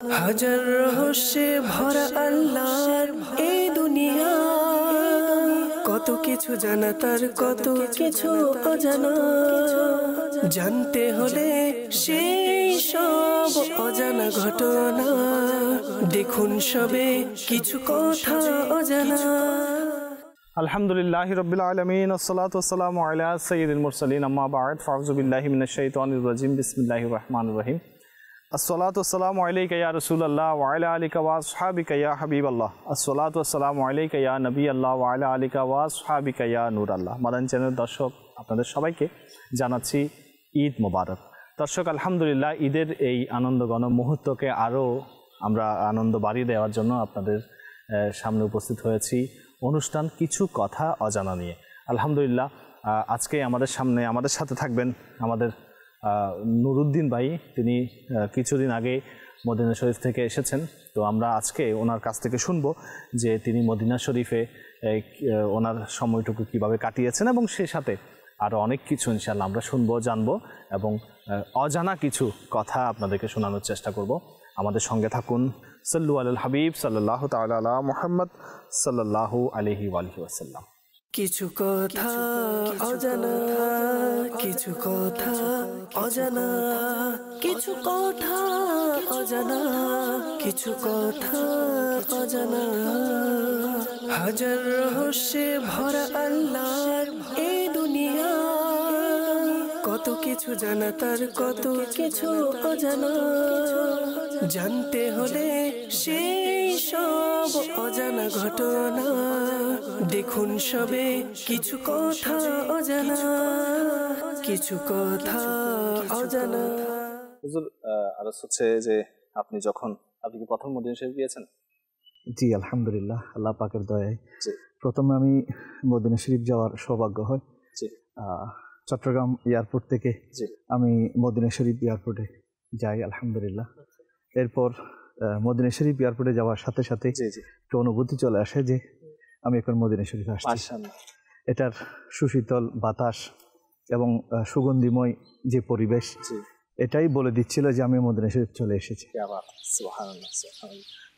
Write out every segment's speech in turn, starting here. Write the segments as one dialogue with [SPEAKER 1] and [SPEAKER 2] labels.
[SPEAKER 1] হাজার রহস্যে ভরা আল্লাহর এই দুনিয়া, কত কিছু জানা তার কত কিছু অজানা। জানতে হলে সেই সব অজানা ঘটনা, দেখুন সবে কিছু কথা অজানা।
[SPEAKER 2] আলহামদুলিল্লাহি রাব্বিল আলামিন, আসসালাতু ওয়াসসালামু আলা সাইয়্যিদিল মুরসালিন, আম্মা বা'দ, ফাউযু বিল্লাহি মিনাশ শাইতানির রাজিম, বিসমিল্লাহির রহমানির রহিম। আসসালাতু ওয়াসসালামু আলাইকা ইয়া রাসূলুল্লাহ ওয়া আলা আলিকা ওয়া আসহাবিকা ইয়া হাবিবাল্লাহ। আসসালাতু ওয়াসসালামু আলাইকা ইয়া নবিয়াল্লাহ ওয়া আলা আলিকা ওয়া আসহাবিকা ইয়া নূরাল্লাহ। মাদানী চ্যানেলের দর্শক আপনাদের সবাইকে জানাচ্ছি ঈদ মোবারক। দর্শক, আলহামদুলিল্লাহ ঈদের এই আনন্দঘন মুহূর্তকে আরও আমরা আনন্দ বাড়িয়ে দেওয়ার জন্য আপনাদের সামনে উপস্থিত হয়েছি অনুষ্ঠান কিছু কথা অজানা নিয়ে। আলহামদুলিল্লাহ আজকে আমাদের সাথে থাকবেন আমাদের নুরুদ্দিন ভাই। তিনি কিছুদিন আগে মদিনা শরীফ থেকে এসেছেন। তো আমরা আজকে ওনার কাছ থেকে শুনবো যে তিনি মদিনা শরীফে ওনার সময়টুকু কিভাবে কাটিয়েছেন, এবং সেই সাথে আরও অনেক কিছু ইনশাআল্লাহ আমরা শুনবো, জানবো, এবং অজানা কিছু কথা আপনাদেরকে শোনানোর চেষ্টা করব। আমাদের সঙ্গে থাকুন। সাল্লু আলাল হাবিব সাল্লাল্লাহু তাআলা আলা মুহাম্মদ সাল্লাল্লাহু আলাইহি ওয়াসাল্লাম।
[SPEAKER 1] কিছু কথা অজানা, কিছু কথা অজানা, কিছু কথা অজানা, কিছু কথা অজানা। হাজার রহস্যে ভরা আল্লাহর এই দুনিয়া, কত কিছু জানা তার কত কিছু অজানা। জানতে হলে সেই সব অজানা ঘটনা, দেখুন সবে কিছু কথা অজানা, কিছু কথা অজানা।
[SPEAKER 2] হুজুর, আরজ হচ্ছে যে আপনি কি প্রথম মদিনা শরীফ গিয়েছেন?
[SPEAKER 3] জি, আলহামদুলিল্লাহ, আল্লাহ পাকের দয়ায় প্রথমে আমি মদিনা শরীফ যাওয়ার সৌভাগ্য হয়। চট্টগ্রাম এয়ারপোর্ট থেকে আমি মদিনা শরীফ এয়ারপোর্টে যাই, আলহামদুলিল্লাহ। এরপর মদিনা শরীফ এয়ারপোর্টে যাওয়ার সাথে সাথে একটা অনুভূতি চলে আসে যে আমি এখন মদিনা শরীফে আসছি। এটার সুশীতল বাতাস এবং সুগন্ধিময় যে পরিবেশ, এটাই বলে দিচ্ছিল যে আমি মদিনা শরীফ চলে এসেছি।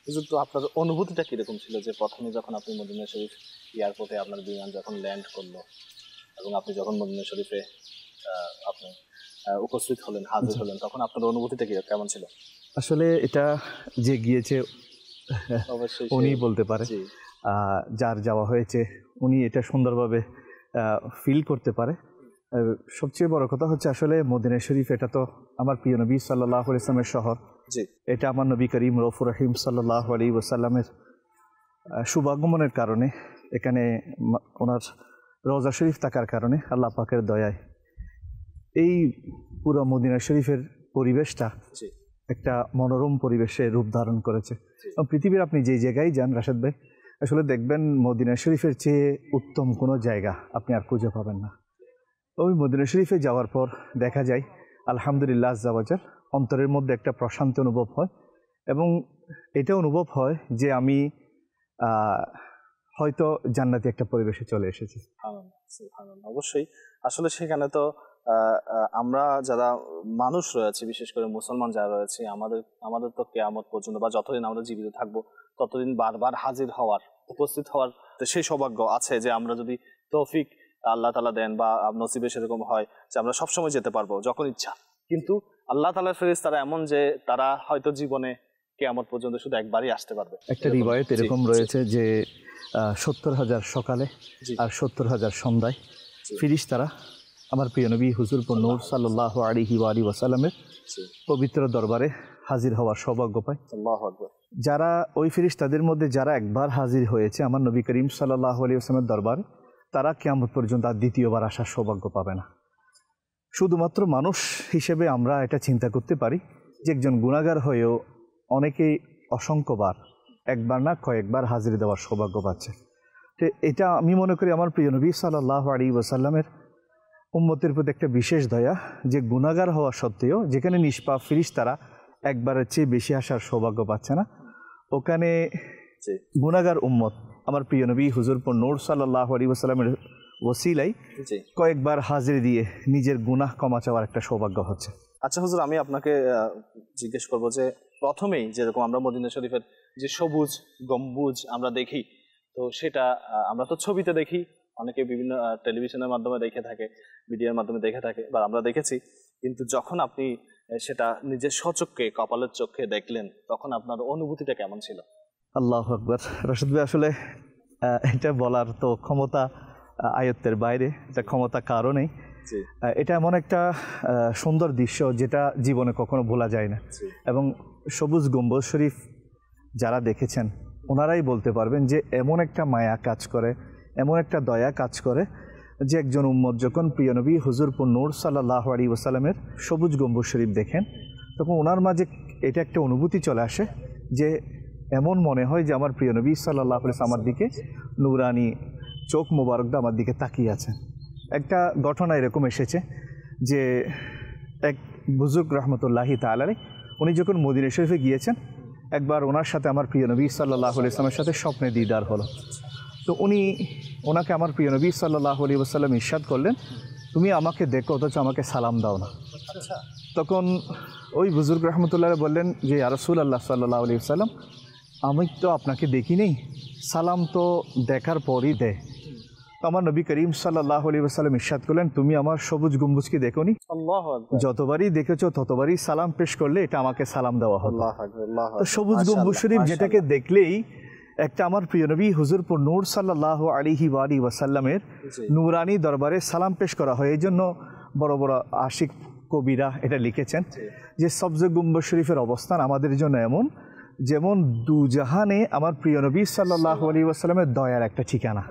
[SPEAKER 2] হুজুর, তো আপনার অনুভূতিটা কিরকম ছিল যে প্রথমে যখন আপনি মদিনা শরীফ এয়ারপোর্টে আপনার বিমান যখন ল্যান্ড করলো এবং আপনি যখন মদিনা শরীফে আপনি উপস্থিত হলেন, হাজির হলেন, তখন আপনার অনুভূতিটা কেমন ছিল?
[SPEAKER 3] আসলে এটা যে গিয়েছে অবশ্যই উনি বলতে পারে, যার যাওয়া হয়েছে উনি এটা সুন্দরভাবে ফিল করতে পারে। সবচেয়ে বড় কথা হচ্ছে আসলে মদিনা শরীফ এটা তো আমার প্রিয় নবী সাল্লাল্লাহু আলাইহি ওয়াসাল্লামের শহর। এটা আমার নবী করিম রউফুর রহিম সাল্লাল্লাহু আলাইহি ওয়াসাল্লামের শুভাগমনের কারণে, এখানে ওনার রওজা শরীফ থাকার কারণে আল্লাহ পাকের দয়ায় এই পুরো মদিনা শরীফের পরিবেশটা একটা মনোরম পরিবেশে রূপ ধারণ করেছে। পৃথিবীর আপনি যেই জায়গায় যান রাশেদ ভাই, আসলে দেখবেন মদিনা শরীফের চেয়ে উত্তম কোনো জায়গা আপনি আর খুঁজে পাবেন না। ওই মদিনা শরীফে যাওয়ার পর দেখা যায় আলহামদুলিল্লাহ আজ্জা ওয়াজাল অন্তরের মধ্যে একটা প্রশান্তি অনুভব হয়, এবং এটা অনুভব হয় যে আমি হয়তো জান্নাতি একটা পরিবেশে চলে এসেছি।
[SPEAKER 2] অবশ্যই। আসলে সেখানে তো আমরা যারা মানুষ রয়েছে, বিশেষ করে মুসলমান যারা রয়েছে, আমাদের তো কিয়ামত পর্যন্ত বা যতদিন আমরা জীবিত থাকবো ততদিন বারবার হাজির হওয়ার, উপস্থিত হওয়ার সেই সৌভাগ্য আছে যে আমরা যদি তৌফিক আল্লাহ তাআলা দেন বা নসিবে সেরকম হয় যে আমরা সবসময় যেতে পারবো যখন ইচ্ছা। কিন্তু আল্লাহ তাআলার ফেরেশতারা এমন যে তারা হয়তো জীবনে কিয়ামত পর্যন্ত শুধু একবারই আসতে পারবে।
[SPEAKER 3] একটা রিওয়ায়াত এরকম রয়েছে যে 70,000 সকালে আর 70,000 সন্ধ্যায় ফেরেশতারা আমার প্রিয় নবী হুজুর নূর সাল্লাল্লাহু আলাইহি ওয়াসাল্লামের পবিত্র দরবারে হাজির হওয়ার সৌভাগ্য পায়। যারা ওই ফেরেশতাদের মধ্যে যারা একবার হাজির হয়েছে আমার নবী করিম সাল্লাল্লাহু আলাইহি ওয়াসাল্লামের দরবারে, তারা কিয়ামত পর্যন্ত আর দ্বিতীয়বার আসার সৌভাগ্য পাবে না। শুধুমাত্র মানুষ হিসেবে আমরা এটা চিন্তা করতে পারি যে একজন গুনাহগার হয়েও অনেকেই অসংখ্যবার, একবার না কয়েকবার হাজির দেওয়ার সৌভাগ্য পাচ্ছে। তো এটা আমি মনে করি আমার প্রিয় নবী সাল্লাল্লাহু আলাইহি ওয়াসাল্লামের উম্মতের প্রতি একটা বিশেষ দয়া, যে গুনাহগার হওয়া সত্ত্বেও যেখানে নিষ্পাপ ফেরেশতারা একবারের চেয়ে বেশি আসার সৌভাগ্য পাচ্ছে না, ওখানে গুনাহগার উম্মত আমার প্রিয় নবী হুজুর নূর সাল্লাল্লাহু আলাইহি ওয়াসাল্লামের ওসিলাই কয়েকবার হাজির দিয়ে নিজের গুনাহ ক্ষমা চাওয়ার একটা সৌভাগ্য হচ্ছে।
[SPEAKER 2] আচ্ছা হুজুর, আমি আপনাকে জিজ্ঞেস করবো যে প্রথমেই যেরকম আমরা মদিনা শরীফের যে সবুজ গম্বুজ আমরা দেখি, তো সেটা আমরা তো ছবিতে দেখি, অনেকে বিভিন্ন টেলিভিশনের মাধ্যমে দেখে থাকে, মিডিয়ার মাধ্যমে দেখে থাকে, বা আমরা দেখেছি, কিন্তু যখন আপনি সেটা নিজের স্বচক্ষে কপালের চোখে দেখলেন তখন আপনার অনুভূতিটা কেমন ছিল?
[SPEAKER 3] আল্লাহু আকবার। রাশেদ ভাই, আসলে এটা বলার তো ক্ষমতা আয়ত্তের বাইরে, এটা ক্ষমতা কারণেই। এটা এমন একটা সুন্দর দৃশ্য যেটা জীবনে কখনো ভোলা যায় না। এবং সবুজ গম্বুজ শরীফ যারা দেখেছেন ওনারাই বলতে পারবেন যে এমন একটা মায়া কাজ করে, এমন একটা দয়া কাজ করে, যে একজন উম্মত যখন প্রিয় নবী হুজুর নূর সাল্লাল্লাহু আলাইহি ওয়াসাল্লামের সবুজ গম্বুজ শরীফ দেখেন, তখন ওনার মাঝে এটা একটা অনুভূতি চলে আসে যে এমন মনে হয় যে আমার প্রিয় নবী সাল্লাল্লাহু আলাইহি ওয়াসাল্লাম আমার দিকে নুরানি চোখ মোবারকটা আমার দিকে তাকিয়ে আছেন। একটা ঘটনা এরকম এসেছে যে এক বুজুর্গ রহমতুল্লাহি তাআলা আলাইহি, উনি যখন মদিনা শরীফে গিয়েছেন, একবার ওনার সাথে আমার প্রিয় নবী সাল্লাল্লাহু আলাইহি ওয়াসাল্লামের সাথে স্বপ্নে দিদার হলো। তো ওনাকে আমার প্রিয় নবী সাল্লাল্লাহু আলাইহি ওয়াসাল্লাম ইরশাদ করলেন, তুমি আমাকে দেখো অথচ আমাকে সালাম দাও না। তখন ওই বুজুর্গ রহমতুল্লাহ বললেন যে ইয়া রাসূলুল্লাহ সাল্লাল্লাহু আলাইহি ওয়াসাল্লাম, আমি তো আপনাকে দেখি নেই, সালাম তো দেখার পরই দেয়। তো আমার নবী করিম সাল্লাল্লাহু আলাইহি ওয়াসাল্লাম ইরশাদ করলেন, তুমি আমার সবুজ গম্বুজকে দেখোনি?
[SPEAKER 2] আল্লাহু আকবার।
[SPEAKER 3] যতবারই দেখেছো ততবারই সালাম পেশ করলে এটা আমাকে সালাম দেওয়া হতো।
[SPEAKER 2] আল্লাহু আকবার, আল্লাহু আকবার।
[SPEAKER 3] তো সবুজ গম্বুজ শরীফ যেটাকে দেখলেই একটা আমার প্রিয় নবী হুজুর নূর সাল্লাল্লাহু আলাইহি ওয়াসাল্লামের নূরানি দরবারে সালাম পেশ করা হয়। এই জন্য বড় বড় আশিক কবিরা এটা লিখেছেন যে সবজ গম্বুজ শরীফের অবস্থান আমাদের জন্য এমন যেমন দুজাহানে আমার প্রিয় নবী সাল্লাল্লাহু আলাইহি ওয়াসাল্লামের দয়ার একটা ঠিকানা,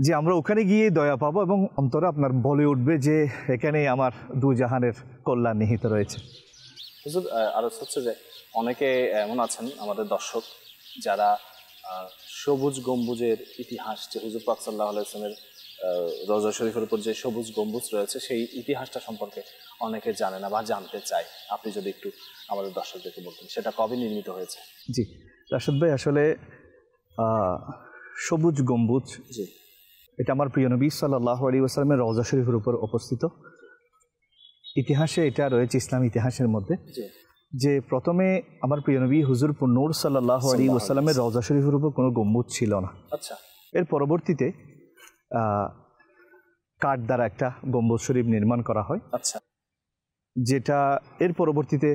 [SPEAKER 3] যে আমরা ওখানে গিয়ে দয়া পাবো এবং অন্তরে আপনার বলে উঠবে যে এখানেই আমার দুজাহানের কল্যাণ নিহিত রয়েছে।
[SPEAKER 2] হুজুর, আরো হচ্ছে যে অনেকে এমন আছেন আমাদের দর্শক যারা সবুজ গম্বুজের ইতিহাস, যে হুজুর পাক সাল্লাল্লাহু আলাইহি ওয়াসাল্লামের রওজা শরীফের উপর যে সবুজ গম্বুজ রয়েছে সেই ইতিহাসটা সম্পর্কে অনেকে জানে না বা জানতে চায়। আপনি যদি একটু আমাদের দর্শকদেরকে বলতেন সেটা কবে নির্মিত হয়েছে?
[SPEAKER 3] জি রাশেদ ভাই, আসলে সবুজ গম্বুজ এটা আমার প্রিয় নবী সাল্লাল্লাহু আলাইহি ওয়াসাল্লামের রওজা শরীফের উপর অবস্থিত। ইতিহাসে এটা রয়েছে, ইসলাম ইতিহাসের মধ্যে, যে প্রথমে আমার প্রিয় নবী হুজুর নূর সাল্লাল্লাহু আলাইহি ওয়াসাল্লামের রওজা শরীফের উপর কোনো গম্বুজ ছিল না।
[SPEAKER 2] আচ্ছা।
[SPEAKER 3] এর পরবর্তীতে কাঠ দ্বারা একটা গম্বুজ শরীফ নির্মাণ করা হয়।
[SPEAKER 2] আচ্ছা।
[SPEAKER 3] যেটা এর পরবর্তীতে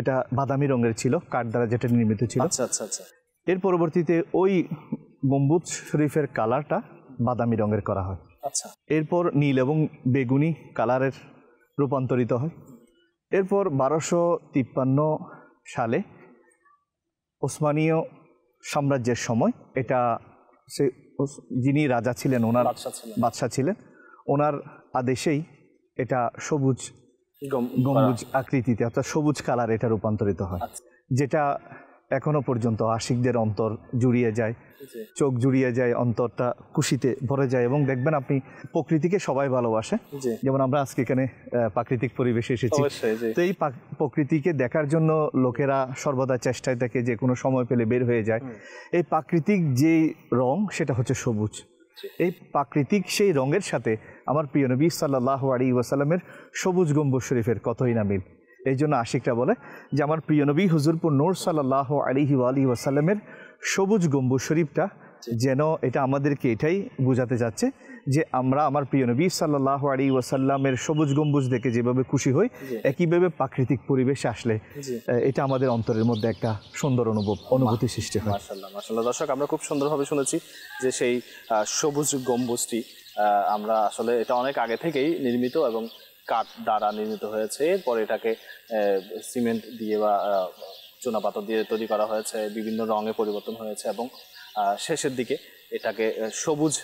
[SPEAKER 3] এটা বাদামি রঙের ছিল, কাঠ দ্বারা যেটা নির্মিত ছিল।
[SPEAKER 2] আচ্ছা আচ্ছা আচ্ছা।
[SPEAKER 3] এর পরবর্তীতে ওই গম্বুজ শরীফের কালারটা বাদামি রঙের করা হয়।
[SPEAKER 2] আচ্ছা।
[SPEAKER 3] এরপর নীল এবং বেগুনি কালারের রূপান্তরিত হয়। এরপর 1253 সালে ওসমানীয় সাম্রাজ্যের সময় এটা যিনি রাজা ছিলেন, ওনার বাদশাহ ছিলেন, ওনার আদেশেই এটা সবুজ গম্বুজ আকৃতিতে অর্থাৎ সবুজ কালার এটা রূপান্তরিত হয়, যেটা এখনো পর্যন্ত আশিকদের অন্তর জুড়িয়ে যায়, চোখ জুড়িয়ে যায়, অন্তরটা খুশিতে ভরে যায়। এবং দেখবেন আপনি প্রকৃতিকে সবাই ভালোবাসে, যেমন আমরা আজকে এখানে প্রাকৃতিক পরিবেশে এসেছি, তো এই প্রকৃতিকে দেখার জন্য লোকেরা সর্বদা চেষ্টায় থাকে, যে কোনো সময় পেলে বের হয়ে যায়। এই প্রাকৃতিক যে রং সেটা হচ্ছে সবুজ। এই প্রাকৃতিক সেই রঙের সাথে আমার প্রিয় নবী সাল্লাল্লাহু আলাইহি ওয়াসাল্লামের সবুজ গম্বুজ শরীফের কতই না মিল। এই জন্য আশিকরা বলে যে আমার প্রিয় নবী হুজুর নূর সাল্লাল্লাহু আলাইহি ওয়াসাল্লামের সবুজ গম্বুজ শরীফটা যেন এটা আমাদেরকে এটাই বোঝাতে যাচ্ছে যে আমরা আমার প্রিয় নবী সাল্লাল্লাহু আলাইহি ওয়াসাল্লামের সবুজ গম্বুজ দেখে যেভাবে খুশি হই, একইভাবে প্রাকৃতিক পরিবেশে আসলে এটা আমাদের অন্তরের মধ্যে একটা সুন্দর অনুভূতি সৃষ্টি হয়।
[SPEAKER 2] মাশাআল্লাহ, মাশাআল্লাহ। দর্শক, আমরা খুব সুন্দরভাবে শুনেছি যে সেই সবুজ গম্বুজটি আমরা আসলে এটা অনেক আগে থেকেই নির্মিত এবং কাঠ দ্বারা নির্মিত হয়েছে। এরপরে এটাকে সিমেন্ট দিয়ে বা চুনাপাথর দিয়ে তৈরি করা হয়েছে, বিভিন্ন রঙে পরিবর্তন হয়েছে এবং শেষের দিকে এটাকে সবুজ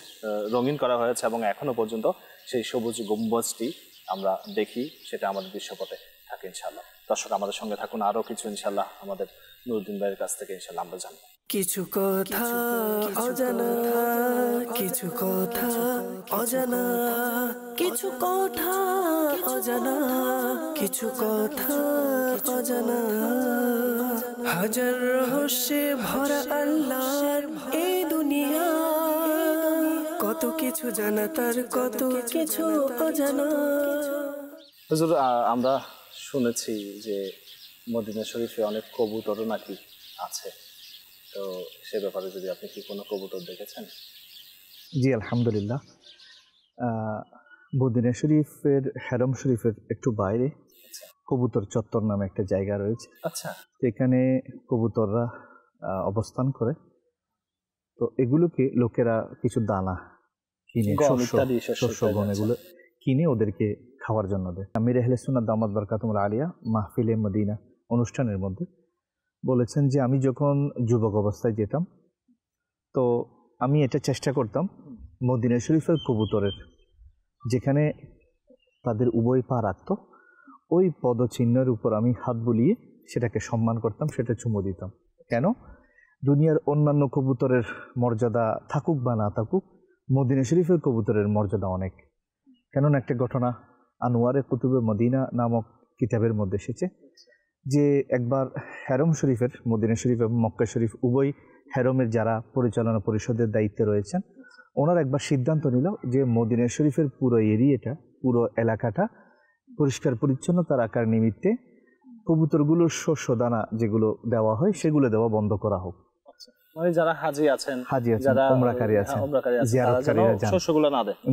[SPEAKER 2] রঙিন করা হয়েছে এবং এখনো পর্যন্ত সেই সবুজ গম্বুজটি আমরা দেখি, সেটা আমাদের দৃশ্যপটে থাকে ইনশাআল্লাহ। দর্শক, আমাদের সঙ্গে থাকুন, আরও কিছু ইনশাআল্লাহ আমাদের নুরুদ্দিন ভাইয়ের কাছ থেকে ইনশাআল্লাহ আমরা জানবো।
[SPEAKER 1] কিছু কথা অজানা, কিছু কথা অজানা, কিছু কথা অজানা, কিছু কথা অজানা, হাজার রহস্যে ভরা আল্লাহর এই দুনিয়া, কত কিছু জানা তার, কত কিছু অজানা।
[SPEAKER 2] হুজুর, আমরা শুনেছি যে মদিনা শরীফে অনেক কবুতরও নাকি আছে, তো সে ব্যাপারে যদি আপনি কি কোনো কবুতর দেখেছেন?
[SPEAKER 3] জি আলহামদুলিল্লাহ। মদিনা শরীফের হেরম শরীফের একটু বাইরে কবুতর চত্বর নামে একটা জায়গা রয়েছে।
[SPEAKER 2] আচ্ছা,
[SPEAKER 3] এখানে কবুতররা অবস্থান করে। তো এগুলোকে লোকেরা কিছু দানা কিনে, শস্য গম এগুলো কিনে ওদেরকে খাওয়ার জন্য দেয়। আমির আহলে সুন্নাত দামাত বরকাতুহুল আলিয়া মাহফিলে মদিনা অনুষ্ঠানের মধ্যে বলেছেন যে আমি যখন যুবক অবস্থায় যেতাম তো আমি এটা চেষ্টা করতাম মদিনা শরীফের কবুতরের যেখানে তাদের উভয় পা রাখত ওই পদচিহ্নের উপর আমি হাত বুলিয়ে সেটাকে সম্মান করতাম, সেটা চুমু দিতাম। কেন? দুনিয়ার অন্যান্য কবুতরের মর্যাদা থাকুক বা না থাকুক, মদিনা শরীফের কবুতরের মর্যাদা অনেক। কেননা একটা ঘটনা আনোয়ারে কুতুবে মদিনা নামক কিতাবের মধ্যে এসেছে যে একবার হেরম শরীফের, মদিনা শরীফ এবং মক্কা শরীফ উভয় হেরমের যারা পরিচালনা পরিষদের দায়িত্বে রয়েছেন, ওনারা একবার সিদ্ধান্ত নিল যে মদিনা শরীফের পুরো এরিয়াটা, পুরো এলাকাটা পরিষ্কার পরিচ্ছন্নতা রাখার নিমিত্তে কবুতরগুলোর শস্য দানা যেগুলো দেওয়া হয় সেগুলো দেওয়া বন্ধ করা হোক।
[SPEAKER 2] মানে যারা হাজি আছেন,
[SPEAKER 3] যারা উমরাকারী আছেন, জিয়ারতকারীরা
[SPEAKER 2] শস্যগুলো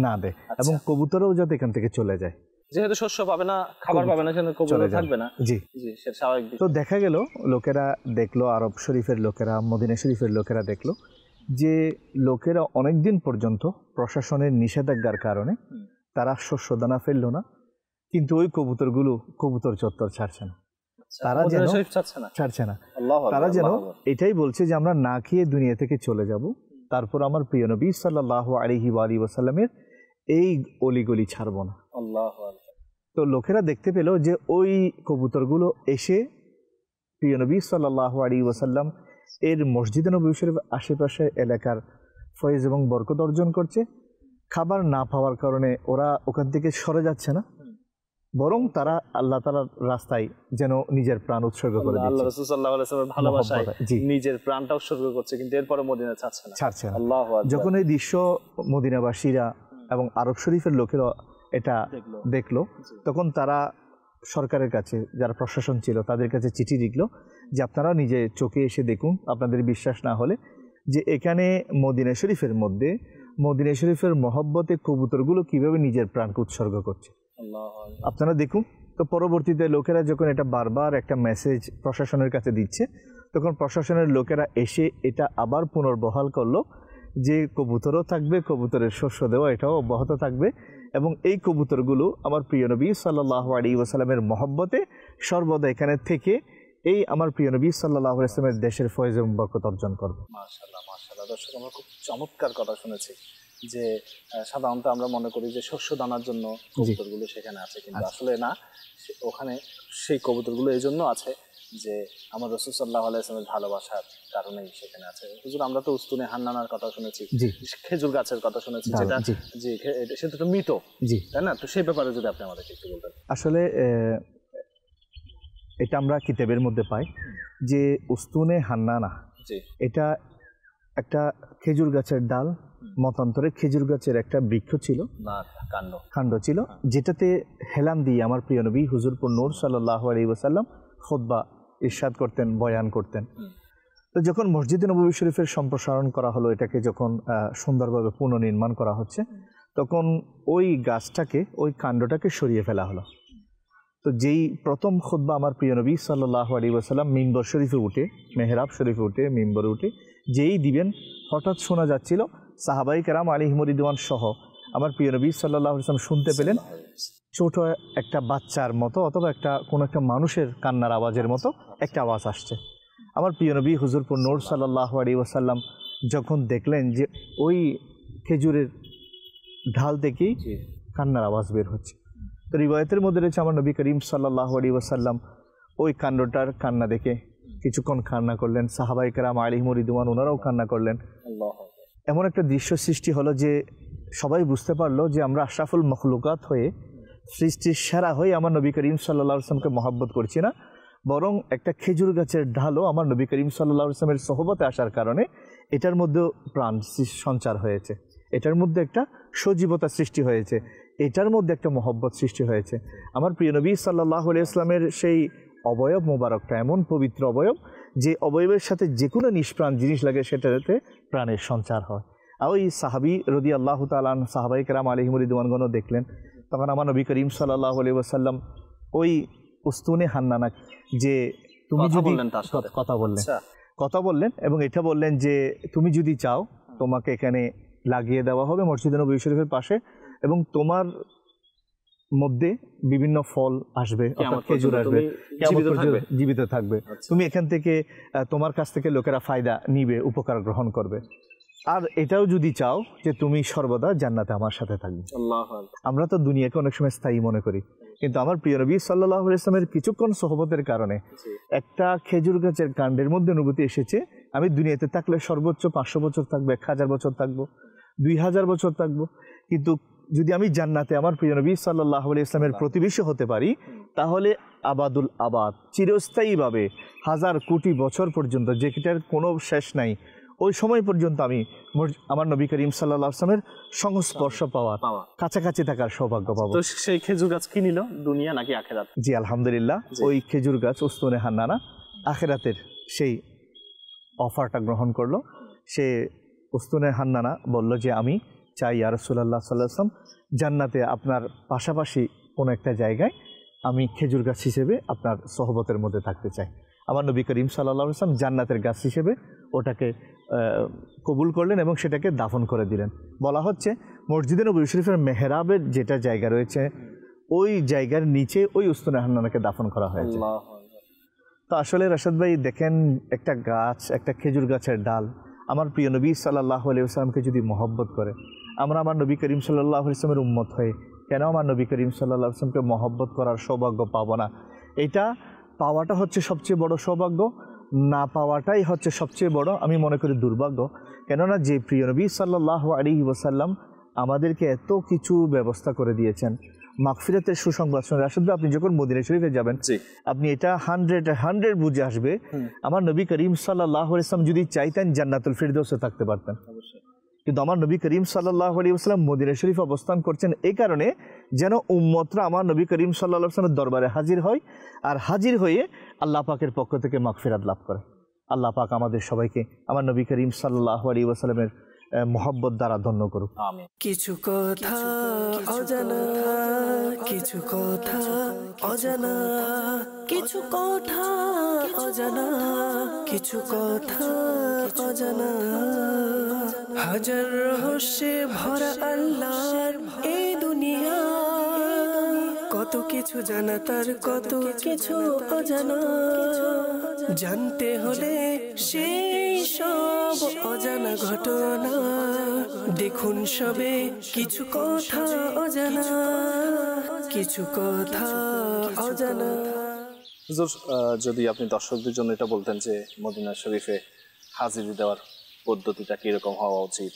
[SPEAKER 2] না দেয়
[SPEAKER 3] এবং কবুতরও যাতে এখান থেকে চলে যায়।
[SPEAKER 2] যেহেতু শস্য পাবে না, খাবার পাবে না, সেখানে কবুতর থাকবে না।
[SPEAKER 3] জি
[SPEAKER 2] জি, সেটা স্বাভাবিক।
[SPEAKER 3] তো দেখা গেল লোকেরা দেখলো, আরব শরীফের লোকেরা, মদিনা শরীফের লোকেরা দেখলো যে লোকেরা অনেকদিন পর্যন্ত প্রশাসনের নিষেধাজ্ঞার কারণে তারা শস্য দানা ফেললো না, কিন্তু ওই কবুতরগুলো কবুতর চত্বর ছাড়ছে না। তারা যেন ছাড়ছে না, তারা যেন এটাই বলছে যে আমরা না খেয়ে দুনিয়া থেকে চলে যাব, তারপর আমার প্রিয় নবী সাল্লাল্লাহু আলাইহি ওয়াসাল্লামের এই অলিগলি ছাড়বো না। তো লোকেরা দেখতে পেল যে ওই কবুতরগুলো এসে প্রিয় নবী সাল্লাল্লাহু আলাইহি ওয়াসাল্লাম এর মসজিদে নববী শরীফের আশেপাশে এলাকার ফয়েজ এবং বরকত অর্জন করছে। খাবার না পাওয়ার কারণে ওরা ওখান থেকে সরে যাচ্ছে না, বরং তারা আল্লাহ তাআলার রাস্তায় যেন নিজের প্রাণ উৎসর্গ করে দিচ্ছে।
[SPEAKER 2] আল্লাহ রাসূল সাল্লাল্লাহু আলাইহি ওয়াসাল্লামের ভালোবাসায় নিজের প্রাণটা উৎসর্গ করছে, কিন্তু এরপরে মদিনা ছাড়ছে না। আল্লাহু আকবার।
[SPEAKER 3] যখন এই দৃশ্য মদিনাবাসীরা এবং আরব শরীফের লোকেরা এটা দেখলো, তখন তারা সরকারের কাছে, যারা প্রশাসন ছিল তাদের কাছে চিঠি লিখলো যে আপনারা নিজে চোখে এসে দেখুন, আপনাদের বিশ্বাস না হলে, যে এখানে মদিনা শরীফের মধ্যে মদিনা শরীফের মহব্বতে কবুতরগুলো কিভাবে নিজের প্রাণকে উৎসর্গ করছে, আপনারা দেখুন। তো পরবর্তীতে লোকেরা যখন এটা বারবার একটা মেসেজ প্রশাসনের কাছে দিচ্ছে, তখন প্রশাসনের লোকেরা এসে এটা আবার পুনর্বহাল করলো যে কবুতরও থাকবে, কবুতরের শস্য দেওয়া এটাও অব্যাহত থাকবে, এবং এই কবুতরগুলো আমার প্রিয় নবী সাল্লাল্লাহু আলাইহি ওয়াসাল্লামের মহব্বতে সর্বদা এখানে থেকে এই আমার প্রিয় নবী সাল্লাল্লাহু আলাইহি ওয়াসাল্লামের দেশের ফয়েজ এবং বরকত অর্জন করবে।
[SPEAKER 2] মাশাআল্লাহ, মাশাআল্লাহ। দর্শক, আমরা খুব চমৎকার কথা শুনেছি যে সাধারণত আমরা মনে করি যে শস্য দানার জন্য কবুতরগুলো সেখানে আছে, কিন্তু আসলে না, ওখানে সেই কবুতরগুলো এই জন্য আছে যে আমার রাসূল সাল্লাল্লাহু আলাইহি ওয়াসাল্লামের ভালোবাসার কারণেই সেখানে আছে। হুজুর, আমরা তো উস্তুনে হান্নানার কথা শুনেছি, খেজুর গাছের কথা শুনেছি, যেটা সেটা তো মৃত, তাই না? তো সেই ব্যাপারে যদি আপনি আমাদেরকে একটু বলতেন।
[SPEAKER 3] আসলে এটা আমরা কিতাবের মধ্যে পাই যে উস্তুনে হান্নানা, এটা একটা খেজুর গাছের ডাল, মতান্তরে খেজুর গাছের একটা বৃক্ষ ছিল, কাণ্ড ছিল, যেটাতে হেলান দিয়ে আমার প্রিয় নবী হুজুরপুর নূর সাল্লাল্লাহু আলাইহি ওয়াসাল্লাম খুতবা ইরশাদ করতেন, বয়ান করতেন। তো যখন মসজিদে নববী শরীফের সম্প্রসারণ করা হলো, এটাকে যখন সুন্দরভাবে পুনর্নির্মাণ করা হচ্ছে, তখন ওই গাছটাকে, ওই কাণ্ডটাকে সরিয়ে ফেলা হলো। তো যেই প্রথম খুতবা আমার প্রিয় নবী সাল্লাল্লাহু আলাইহি ওয়াসাল্লাম মিম্বর শরীফে উঠে, মেহরাব শরীফে উঠে, মিম্বরে উঠে যেই দিবেন, হঠাৎ শোনা যাচ্ছিল সাহাবায়ে কেরাম আলাইহিম রিদওয়ান সহ আমার প্রিয় নবী সাল্লাল্লাহু আলাইহি ওয়াসাল্লাম শুনতে পেলেন ছোট একটা বাচ্চার মতো অথবা কোনো একটা মানুষের কান্নার আওয়াজের মতো একটা আওয়াজ আসছে। আমার প্রিয় নবী হুজুরপুর নূর সাল্লাল্লাহু আলাইহি ওয়াসাল্লাম যখন দেখলেন যে ওই খেজুরের ঢাল থেকেই কান্নার আওয়াজ বের হচ্ছে, তো রিওয়ায়াতের মধ্যে রয়েছে আমার নবী করিম সাল্লাল্লাহু আলাইহি ওয়াসাল্লাম ওই কাণ্ডটার কান্না দেখে কিছুক্ষণ কান্না করলেন, সাহাবায়ে কেরাম আলাইহিম রিদওয়ান ওনারাও কান্না করলেন। এমন একটা দৃশ্য সৃষ্টি হলো যে সবাই বুঝতে পারলো যে আমরা আশরাফুল মখলুকাত হয়ে, সৃষ্টির সেরা হয়ে আমার নবী করিম সাল্লাল্লাহু আলাইহি ওয়াসাল্লামকে মহব্বত করছি না, বরং একটা খেজুর গাছের ঢালও আমার নবী করিম সাল্লাল্লাহু আলাইহি ওয়াসাল্লামের সোহবতে আসার কারণে এটার মধ্যেও প্রাণ সঞ্চার হয়েছে, এটার মধ্যে একটা সজীবতা সৃষ্টি হয়েছে, এটার মধ্যে একটা মহব্বত সৃষ্টি হয়েছে। আমার প্রিয় নবী সাল্লাল্লাহু আলাইহি ওয়াসাল্লামের সেই অবয়ব মোবারকটা এমন পবিত্র অবয়ব যে অবয়বের সাথে যে কোনো নিষ্প্রাণ জিনিস লাগে সেটাতে প্রাণের সঞ্চার হয়। আর ওই সাহাবী রাদিয়াল্লাহু তাআলা সাহাবায়ে কেরাম আলাইহিমুর রিদওয়ানগণও দেখলেন, তখন আমার নবী করিম সাল্লাল্লাহু আলাইহি ওয়াসাল্লাম ওই উস্তুনে হান্নানা যে তুমি যদি কথা বললেন এবং এটা বললেন যে তুমি যদি চাও তোমাকে এখানে লাগিয়ে দেওয়া হবে মসজিদ নববী শরীফের পাশে, এবং তোমার মধ্যে বিভিন্ন ফল আসবে, অর্থাৎ খেজুর আসবে, জীবিত থাকবে। তুমি এখান থেকে তোমার কাছ থেকে লোকেরা ফায়দা নিবে, উপকার গ্রহণ করবে। আর এটাও যদি চাও যে তুমি সর্বদা জান্নাতে আমার সাথে থাকবে। আমরা তো দুনিয়াকে অনেক সময় স্থায়ী মনে করি, কিন্তু আমার প্রিয় নবী সাল্লাল্লাহু আলাইহি ওয়াসাল্লামের কিছুক্ষণ সোহবতের কারণে একটা খেজুর গাছের কাণ্ডের মধ্যে অনুভূতি এসেছে আমি দুনিয়াতে থাকলে সর্বোচ্চ 500 বছর থাকবো, 1000 বছর থাকবো, 2000 বছর থাকবো, কিন্তু যদি আমি জান্নাতে আমার প্রিয় নবী সাল্লাল্লাহু আলাইহি ওয়াসাল্লামের প্রতিবেশী হতে পারি তাহলে আবাদুল আবাদ, চিরস্থায়ীভাবে 1000 কোটি বছর পর্যন্ত, যেটার কোনো শেষ নাই, ওই সময় পর্যন্ত আমি আমার নবী করিম সাল্লাল্লাহু আলাইহি ওয়াসাল্লামের সংস্পর্শ পাওয়ার, কাছাকাছি থাকার সৌভাগ্য পাবো।
[SPEAKER 2] তো সেই খেজুর গাছ কি নিল, দুনিয়া নাকি আখিরাত?
[SPEAKER 3] জি আলহামদুলিল্লাহ, ওই খেজুর গাছ উস্তুনে হান্নানা আখিরাতের সেই অফারটা গ্রহণ করলো। সে উস্তুনে হান্নানা বলল যে আমি চাই ইয়া রাসূলুল্লাহ সাল্লাল্লাহু আলাইহি ওয়াসাল্লাম জান্নাতে আপনার পাশাপাশি কোনো একটা জায়গায় আমি খেজুর গাছ হিসেবে আপনার সোহবতের মধ্যে থাকতে চাই। আমার নবী করিম সাল্লাল্লাহু আলাইহি ওয়াসাল্লাম জান্নাতের গাছ হিসেবে ওটাকে কবুল করলেন এবং সেটাকে দাফন করে দিলেন। বলা হচ্ছে মসজিদে নববী শরীফের মেহরাবের যেটা জায়গা রয়েছে ওই জায়গার নিচে ওই উস্তুনে হান্নানাকে দাফন করা হয়েছে। তো আসলে রাশেদ ভাই দেখেন, একটা গাছ, একটা খেজুর গাছের ডাল আমার প্রিয় নবী সাল্লাল্লাহু আলাইহি ওয়াসাল্লামকে যদি মহব্বত করে, আমরা আমার নবী করিম সাল্লাল্লাহু আলাইহি ওয়াসাল্লামের উম্মত হয়ে কেন আমার নবী করিম সাল্লাল্লাহু আলাইহি ওয়াসাল্লামকে মহব্বত করার সৌভাগ্য পাবো না? এটা পাওয়াটা হচ্ছে সবচেয়ে বড় সৌভাগ্য, না পাওয়াটাই হচ্ছে সবচেয়ে বড় আমি মনে করি দুর্ভাগ্য। কেননা যে প্রিয় নবী সাল্লাল্লাহু আলাইহি ওয়াসাল্লাম আমাদেরকে এত কিছু ব্যবস্থা করে দিয়েছেন, মাগফিরাতের সুসংবাদ শুনে রাশেদ ভাই আপনি যখন মদিনা শরীফে যাবেন আপনি এটা 100 বুঝে আসবে, আমার নবী করিম সাল্লাল্লাহু আলাইহি ওয়াসাল্লাম যদি চাইতেন জান্নাতুল ফিরদৌসে থাকতে পারতেন, কিন্তু আমার নবী করিম সাল্লাল্লাহু আলাইহি ওয়াসাল্লাম মদিনা শরীফ অবস্থান করছেন এই কারণে যেন উম্মতরা আমার নবী করিম সাল্লাল্লাহু আলাইহি ওয়াসাল্লামের দরবারে হাজির হয়, আর হাজির হয়ে আল্লাহ পাকের পক্ষ থেকে মাগফিরাত লাভ করে। আল্লাহ পাক আমাদের সবাইকে আমার নবী করিম সাল্লাল্লাহু আলাইহি ওয়াসাল্লামের মোহাব্বত দ্বারা ধন্য করুক।
[SPEAKER 1] কিছু কথা অজানা, কিছু কথা অজানা, কিছু কথা অজানা, কিছু কথা অজানা, হাজার রহস্যে ভরা আল্লাহর এই দুনিয়া, কত কিছু জানা তার কত কিছু অজানা, জানতে হলে সেই সব অজানা ঘটনা দেখুন সবে কিছু কথা অজানা, কিছু কথা অজানা।
[SPEAKER 2] হুজুর, যদি আপনি দর্শকদের জন্য এটা বলতেন যে মদিনা শরীফে হাজিরি দেওয়ার পদ্ধতিটা কীরকম হওয়া উচিত,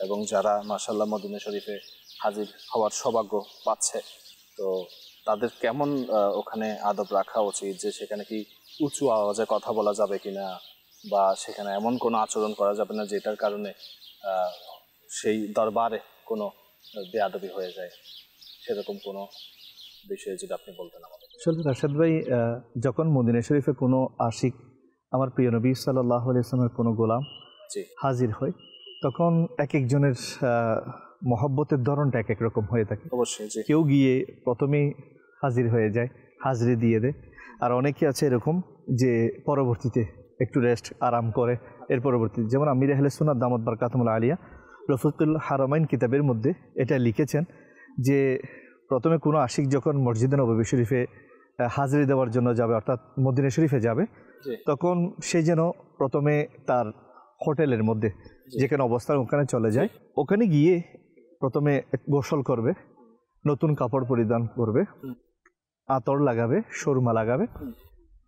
[SPEAKER 2] এবং যারা মাশাআল্লাহ মদিনা শরীফে হাজির হওয়ার সৌভাগ্য পাচ্ছে তো তাদের কেমন ওখানে আদব রাখা উচিত, যে সেখানে কি উঁচু আওয়াজে কথা বলা যাবে কিনা, বা সেখানে এমন কোনো আচরণ করা যাবে না যেটার কারণে সেই দরবারে কোনো বেয়াদবি হয়ে যায়, সেরকম কোনো বিষয়ে যদি আপনি বলতেন আমাদের।
[SPEAKER 3] আসলে রাশেদ ভাই, যখন মদিনা শরীফে কোনো আশিক আমার প্রিয় নবী সাল্লাল্লাহু আলাইহি ওয়াসাল্লামের কোনো গোলাম হাজির হয়, তখন এক একজনের মহব্বতের ধরনটা এক এক রকম হয়ে থাকে।
[SPEAKER 2] অবশ্যই
[SPEAKER 3] কেউ গিয়ে প্রথমেই হাজির হয়ে যায়, হাজিরি দিয়ে দেয়, আর অনেকে আছে এরকম যে পরবর্তীতে একটু রেস্ট আরাম করে এর পরবর্তীতে, যেমন আমির আহলে সুন্নাত দামাত বারকাতুহুল আলিয়া রফিকুল হারামাইন কিতাবের মধ্যে এটা লিখেছেন যে প্রথমে কোনো আশিক যখন মসজিদে নববী শরীফে হাজিরি দেওয়ার জন্য যাবে, অর্থাৎ মদিনা শরীফে যাবে, তখন সে যেন প্রথমে তার হোটেলের মধ্যে যেখানে অবস্থান ওখানে চলে যায়, ওখানে গিয়ে প্রথমে গোসল করবে, নতুন কাপড় পরিধান করবে, আতর লাগাবে, সুরমা লাগাবে,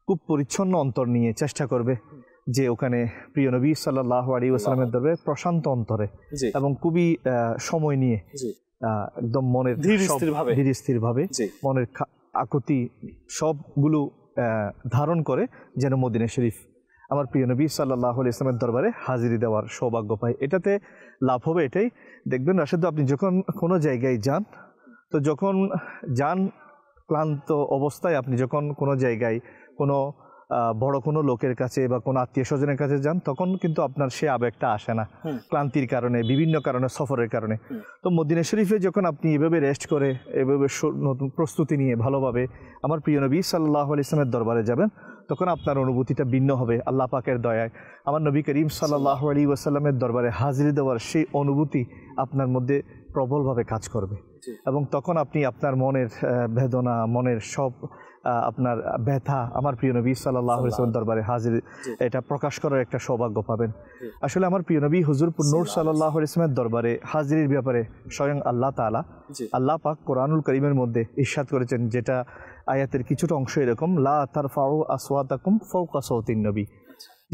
[SPEAKER 3] খুব পরিচ্ছন্ন অন্তর নিয়ে চেষ্টা করবে যে ওখানে প্রিয় নবী সাল্লাল্লাহু আলাইহি ওয়াসাল্লামের দরবারে প্রশান্ত অন্তরে এবং খুবই সময় নিয়ে একদম মনের ধীর স্থিরভাবে মনের আকুতি সবগুলো ধারণ করে যেন মদিনা শরীফ আমার প্রিয় নবী সাল্লাল্লাহু আলাইহি ওয়াসাল্লামের দরবারে হাজিরি দেওয়ার সৌভাগ্য পায়। এটাতে লাভ হবে এটাই, দেখবেন রাশেদ, আপনি যখন কোনো জায়গায় যান, তো যখন যান ক্লান্ত অবস্থায় আপনি যখন কোনো জায়গায় কোনো বড় কোনো লোকের কাছে বা কোনো আত্মীয় স্বজনের কাছে যান, তখন কিন্তু আপনার সে আবেগটা আসে না, ক্লান্তির কারণে, বিভিন্ন কারণে, সফরের কারণে। তো মদিনা শরীফে যখন আপনি এভাবে রেস্ট করে, এভাবে নতুন প্রস্তুতি নিয়ে ভালোভাবে আমার প্রিয় নবী সাল্লাল্লাহু আলাইহি ওয়াসাল্লামের দরবারে যাবেন, তখন আপনার অনুভূতিটা ভিন্ন হবে। আল্লাহ পাকের দয়ায় আমার নবী করিম সাল্লাল্লাহু আলাইহি ওয়াসাল্লামের দরবারে হাজিরি দেওয়ার সেই অনুভূতি আপনার মধ্যে প্রবলভাবে কাজ করবে, এবং তখন আপনি আপনার মনের বেদনা, মনের সব আপনার ব্যথা আমার প্রিয় নবী সাল্লাল্লাহু আলাইহি ওয়াসাল্লাম দরবারে হাজির এটা প্রকাশ করার একটা সৌভাগ্য পাবেন। আসলে আমার প্রিয় নবী হুজুর নূর সাল্লাল্লাহু আলাইহি ওয়াসাল্লামের দরবারে হাজিরির ব্যাপারে স্বয়ং আল্লাহ তাআলা, আল্লাহ পাক কোরআনুল কারীমের মধ্যে ইরশাদ করেছেন, যেটা আয়াতের কিছুটা অংশ এরকম, লা তারফাউ আসওয়াতাকুম ফাওকা সাওতিন নবী,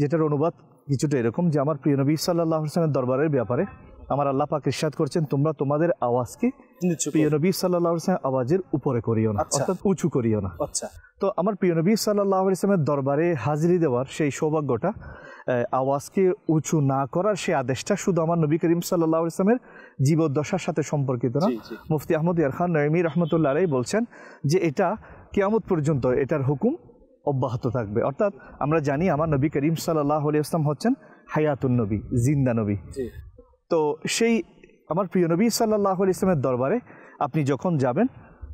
[SPEAKER 3] যেটার অনুবাদ কিছুটা এরকম যে আমার প্রিয় নবী সাল্লাল্লাহু আলাইহি ওয়াসাল্লামের দরবারের ব্যাপারে আমার আল্লাহ পাক ইরশাদ করছেন, তোমরা তোমাদের আওয়াজকে প্রিয় নবী সাল্লাল্লাহু আলাইহি ওয়াসাল্লামের আওয়াজের উপরে করিও না, অর্থাৎ উঁচু করিও না। তো আমার প্রিয় নবী সাল্লাল্লাহু আলাইহি ওয়াসাল্লামের দরবারে হাজিরি দেওয়ার সেই সৌভাগ্যটা, আওয়াজকে উঁচু না করার সেই আদেশটা শুধু আমার নবী করিম সাল্লাল্লাহু আলাইহি ওয়াসাল্লামের জীবদ্দশার সাথে সম্পর্কিত না। মুফতি আহমদ ইয়ার খান নঈমী রাহমাতুল্লাহ আলাইহি বলছেন যে এটা কিয়ামত পর্যন্ত এটার হুকুম অব্যাহত থাকবে। অর্থাৎ আমরা জানি আমার নবী করিম সাল্লাল্লাহু আলাইহি ওয়াসাল্লাম হচ্ছেন হায়াতুন নবী, জিন্দা নবী। তো সেই আমার প্রিয় নবী সাল্লাল্লাহু আলাইহি ওয়াসাল্লামের দরবারে আপনি যখন যাবেন,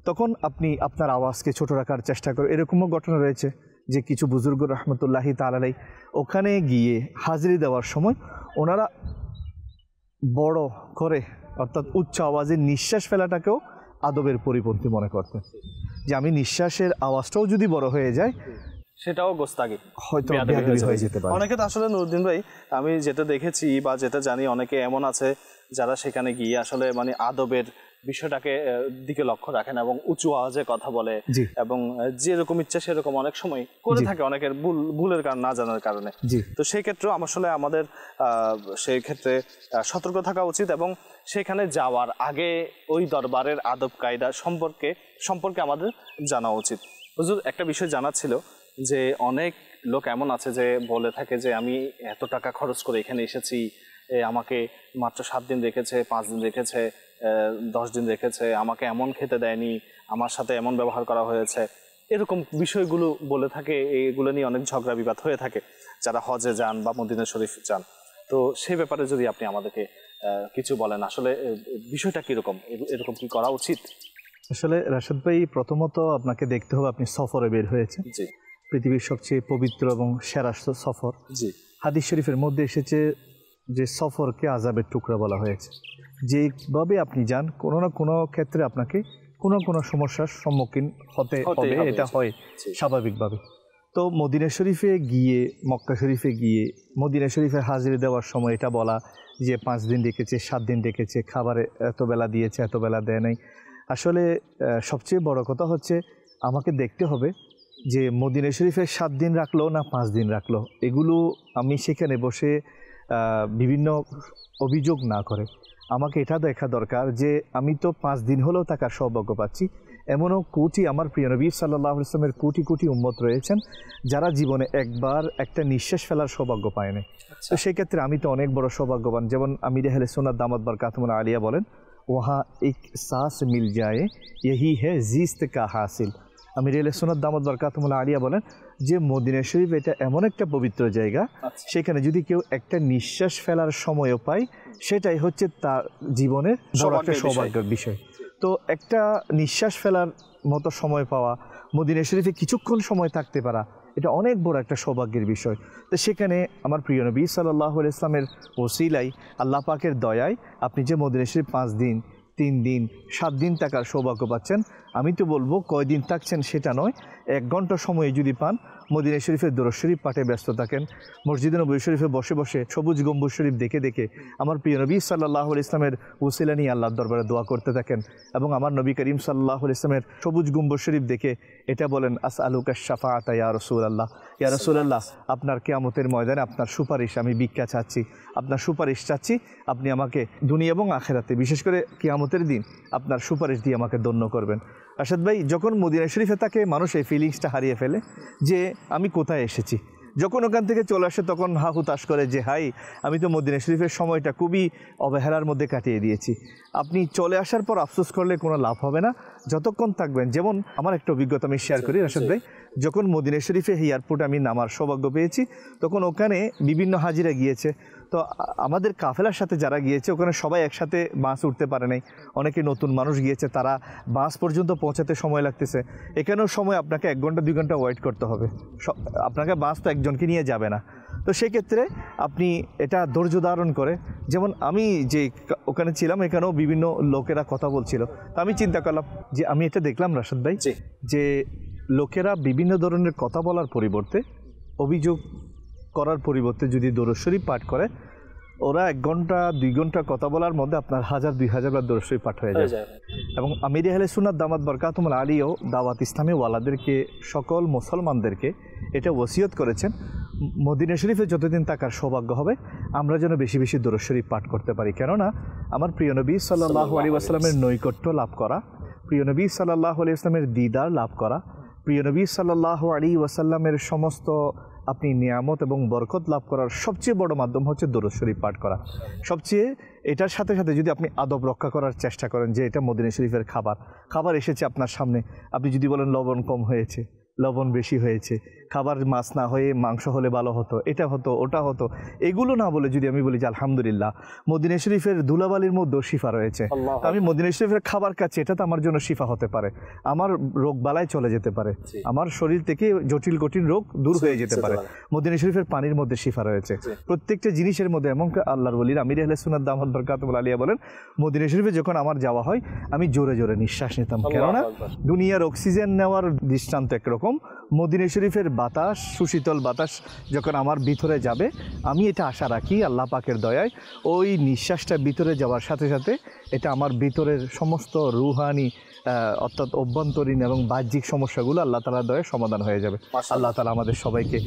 [SPEAKER 3] তখন আপনি আপনার আওয়াজকে ছোট রাখার চেষ্টা করেন। এরকমও ঘটনা রয়েছে যে কিছু বুজুর্গ রহমতুল্লাহি তাআলা আলাইহি ওখানে গিয়ে হাজিরি দেওয়ার সময় ওনারা বড় করে, অর্থাৎ উচ্চ আওয়াজের নিঃশ্বাস ফেলাটাকেও আদবের পরিপন্থী মনে করতেন, যে আমি নিঃশ্বাসের আওয়াজটাও যদি বড় হয়ে যায়
[SPEAKER 2] সেটাও গোস্তাগি,
[SPEAKER 3] হয়তো বেয়াদবি হয়ে যেতে পারে।
[SPEAKER 2] অনেকে তো আসলে নুরুদ্দিন ভাই, আমি যেটা দেখেছি বা যেটা জানি, অনেকে এমন আছে যারা সেখানে গিয়ে আসলে মানে আদবের বিষয়টাকে দিকে লক্ষ্য রাখেন এবং উঁচু আওয়াজে কথা বলে, এবং যেরকম ইচ্ছা সেরকম অনেক সময় করে থাকে, অনেকের ভুলের কারণ, না জানার কারণে। তো সেই ক্ষেত্রে আসলে আমাদের সেই ক্ষেত্রে সতর্ক থাকা উচিত, এবং সেখানে যাওয়ার আগে ওই দরবারের আদব কায়দা সম্পর্কে আমাদের জানা উচিত। হুজুর, একটা বিষয় জানার ছিল যে অনেক লোক এমন আছে যে বলে থাকে যে আমি এত টাকা খরচ করে এখানে এসেছি, আমাকে মাত্র 7 দিন রেখেছে, 5 দিন রেখেছে, 10 দিন রেখেছে, আমাকে এমন খেতে দেয়নি, আমার সাথে এমন ব্যবহার করা হয়েছে, এরকম বিষয়গুলো বলে থাকে। এগুলো নিয়ে অনেক ঝগড়া বিবাদ হয়ে থাকে যারা হজে যান বা মদিনা শরীফ যান। তো সেই ব্যাপারে যদি আপনি আমাদেরকে কিছু বলেন, আসলে বিষয়টা কিরকম, এরকম কি করা উচিত?
[SPEAKER 3] আসলে রাশেদ ভাই, প্রথমত আপনাকে দেখতে হবে আপনি সফরে বের হয়েছেন। পৃথিবীর সবচেয়ে পবিত্র এবং সেরা সফর। হাদিস শরীফের মধ্যে এসেছে যে সফরকে আযাবের টুকরা বলা হয়েছে। যেভাবে আপনি যান, কোনো না কোনো ক্ষেত্রে আপনাকে কোনো কোনো সমস্যার সম্মুখীন হতে হবে, এটা হয় স্বাভাবিকভাবে। তো মদিনা শরীফে গিয়ে, মক্কা শরীফে গিয়ে মদিনা শরীফে হাজিরি দেওয়ার সময় এটা বলা যে 5 দিন রেখেছে, 7 দিন রেখেছে, খাবারে এত বেলা দিয়েছে, এত বেলা দেয় নাই, আসলে সবচেয়ে বড় কথা হচ্ছে আমাকে দেখতে হবে যে মদিনা শরীফে 7 দিন রাখলো না 5 দিন রাখলো, এগুলো আমি সেখানে বসে বিভিন্ন অভিযোগ না করে আমাকে এটা দেখা দরকার যে আমি তো 5 দিন হলেও থাকার সৌভাগ্য পাচ্ছি। এমনও কোটি আমার প্রিয় নবী সাল্লাল্লাহু আলাইহি ওয়াসাল্লামের কোটি কোটি উম্মত রয়েছেন যারা জীবনে একবার একটা নিঃশ্বাস ফেলার সৌভাগ্য পায় না। তো সেই ক্ষেত্রে আমি তো অনেক বড় সৌভাগ্যবান। যেমন আমির আহলে সুন্নাত দামাত বরকাতুহুল আলিয়া বলেন, ওহা এক সাস মিল যায় यही है জিস্ত কা হাসিল। আমির আহলে সুন্নাত দামাত বরকাতুহুল আলিয়া বলেন যে মদিনা শরীফ এটা এমন একটা পবিত্র জায়গা, সেখানে যদি কেউ একটা নিঃশ্বাস ফেলার সময়ও পায়, সেটাই হচ্ছে তার জীবনের বড় একটা সৌভাগ্যের বিষয়। তো একটা নিঃশ্বাস ফেলার মতো সময় পাওয়া, মদিনা শরীফে কিছুক্ষণ সময় থাকতে পারা, এটা অনেক বড় একটা সৌভাগ্যের বিষয়। তো সেখানে আমার প্রিয় নবী সাল্লাল্লাহু আলাইহি ওয়াসাল্লামের ওসিলাই, আল্লাহ পাকের দয়ায় আপনি যে মদিনা শরীফ 5 দিন, 3 দিন, 7 দিন থাকার সৌভাগ্য পাচ্ছেন, আমি তো বলবো কয়দিন থাকছেন সেটা নয়, 1 ঘন্টা সময় যদি পান মদিনা শরীফের দরুদ শরীফ পাঠে ব্যস্ত থাকেন, মসজিদে নববী শরীফে বসে বসে সবুজ গম্বুজ শরীফ দেখে দেখে আমার প্রিয় নবী সাল্লাল্লাহু আলাইহি ওয়াসাল্লামের ওসিলা নিয়ে আল্লাহর দরবারে দোয়া করতে থাকেন, এবং আমার নবী করিম সাল্লাল্লাহু আলাইহি ওয়াসাল্লামের সবুজ গম্বুজ শরীফ দেখে এটা বলেন, আসআলুকা শাফাআতা ইয়া রাসূলুল্লাহ, ইয়া রাসূলুল্লাহ, আপনার কিয়ামতের ময়দানে আপনার সুপারিশ আমি ভিক্ষা চাচ্ছি, আপনার সুপারিশ চাচ্ছি, আপনি আমাকে দুনিয়া এবং আখিরাতে, বিশেষ করে কিয়ামতের দিন আপনার সুপারিশ দিয়ে আমাকে ধন্য করবেন। রাশেদ ভাই, যখন মদিনা শরীফে থাকে মানুষ এই ফিলিংসটা হারিয়ে ফেলে যে আমি কোথায় এসেছি। যখন ওখান থেকে চলে আসে তখন হা হুতাশ করে যে হাই, আমি তো মদিনা শরীফের সময়টা খুবই অবহেলার মধ্যে কাটিয়ে দিয়েছি। আপনি চলে আসার পর আফসোস করলে কোনো লাভ হবে না, যতক্ষণ থাকবেন, যেমন আমার একটা অভিজ্ঞতা আমি শেয়ার করি রাশেদ ভাই, যখন মদিনা শরীফে এয়ারপোর্টে আমি নামার সৌভাগ্য পেয়েছি, তখন ওখানে বিভিন্ন হাজিরা গিয়েছে। তো আমাদের কাফেলার সাথে যারা গিয়েছে ওখানে সবাই একসাথে বাস উঠতে পারে নাই, অনেকে নতুন মানুষ গিয়েছে, তারা বাস পর্যন্ত পৌঁছাতে সময় লাগতেছে। এখানেও সময় আপনাকে 1 ঘন্টা 2 ঘন্টা ওয়েট করতে হবে, আপনাকে বাস তো একজনকে নিয়ে যাবে না। তো সেক্ষেত্রে আপনি এটা ধৈর্য ধারণ করে, যেমন আমি যে ওখানে ছিলাম এখানেও বিভিন্ন লোকেরা কথা বলছিল, তো আমি চিন্তা করলাম যে আমি এটা দেখলাম রাশেদ ভাই, যে লোকেরা বিভিন্ন ধরনের কথা বলার পরিবর্তে, অভিযোগ করার পরিবর্তে যদি দরুদ শরীফ পাঠ করে, ওরা 1 ঘন্টা 2 ঘন্টা কথা বলার মধ্যে আপনার 1000-2000 বার দরুদ শরীফ পাঠ হয়ে যায়। এবং আমির আহলে সুন্নাত দামাত বরকাতুহুল আলিয়াও দাওয়াত ইসলামী ওয়ালাদেরকে, সকল মুসলমানদেরকে এটা ওসিয়ত করেছেন, মদিনা শরীফে যতদিন থাকার সৌভাগ্য হবে আমরা যেন বেশি বেশি দরুদ শরীফ পাঠ করতে পারি। কেননা আমার প্রিয় নবী সাল্লাল্লাহু আলাইহি ওয়াসাল্লামের নৈকট্য লাভ করা, প্রিয় নবী সাল্লাল্লাহু আলাইহি ওয়াসাল্লামের দিদার লাভ করা, প্রিয় নবী সাল্লাল্লাহু আলাইহি ওয়াসাল্লামের সমস্ত আপনি নিয়ামত এবং বরকত লাভ করার সবচেয়ে বড় মাধ্যম হচ্ছে দরুদ শরীফ পাঠ করা। সবচেয়ে এটার সাথে সাথে যদি আপনি আদব রক্ষা করার চেষ্টা করেন, যে এটা মদিনা শরীফের খাবার এসেছে আপনার সামনে, আপনি যদি বলেন লবণ কম হয়েছে, লবণ বেশি হয়েছে, খাবার মাছ না হয়ে মাংস হলে ভালো হতো, এটা হতো ওটা হতো, এগুলো না বলে যদি আমি বলি যে আলহামদুলিল্লাহ মদিনা শরীফের ধুলাবালির মধ্যেও শিফা রয়েছে, আমি মদিনা শরীফের খাবার খাচ্ছি, এটা তো আমার জন্য শিফা হতে পারে, আমার রোগ বালায় চলে যেতে পারে, আমার শরীর থেকে জটিল কঠিন রোগ দূর হয়ে যেতে পারে। মদিনা শরীফের পানির মধ্যে শিফা রয়েছে, প্রত্যেকটা জিনিসের মধ্যে। এমন আল্লাহর ওলির আমির আহলে সুন্নাত দামাত বরকাতুহুল আলিয়া বলেন, মদিনা শরীফে যখন আমার যাওয়া হয় আমি জোরে জোরে নিঃশ্বাস নিতাম, কেননা দুনিয়ার অক্সিজেন নেওয়ার দৃষ্টান্ত একরকম, মদিনা শরীফের বাতাস, সুশীতল বাতাস যখন আমার ভিতরে যাবে, আমি এটা আশা রাখি আল্লাহ পাকের দয়ায় ওই নিঃশ্বাসটা ভিতরে যাওয়ার সাথে সাথে এটা আমার ভিতরের সমস্ত রুহানি অর্থাৎ অভ্যন্তরীণ এবং বাহ্যিক সমস্যাগুলো আল্লাহ তাআলার দয়ায় সমাধান হয়ে যাবে। আল্লাহ তাআলা আমাদের সবাইকে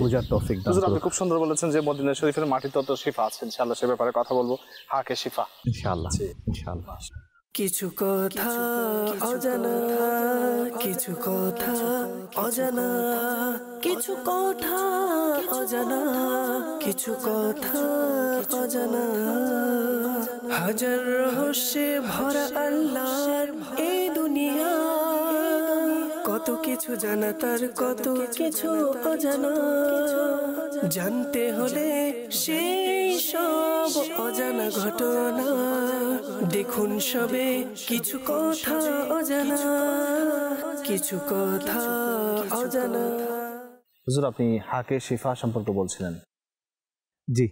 [SPEAKER 3] বোঝার তৌফিক দান করুন।
[SPEAKER 2] আপনি খুব সুন্দর বলেছেন যে মদিনা শরীফের মাটিতে তো শিফা আছে, ইনশাআল্লাহ সে ব্যাপারে কথা বলবো। হাকে শিফা
[SPEAKER 3] ইনশাআল্লাহ, ইনশাআল্লাহ।
[SPEAKER 1] কিছু কথা অজানা, কিছু কথা অজানা, কিছু কথা অজানা, কিছু কথা অজানা, হাজার রহস্যে ভরা আল্লাহর এই দুনিয়া, কত কিছু জানা তার কত কিছু অজানা, জানতে হলে সেই সব অজানা ঘটনা দেখুন সবে কিছু কথা অজানা, কিছু কথা অজানা।
[SPEAKER 2] হুজুর আপনি হাকে শিফা সম্পর্কে বলছিলেন।
[SPEAKER 3] জি,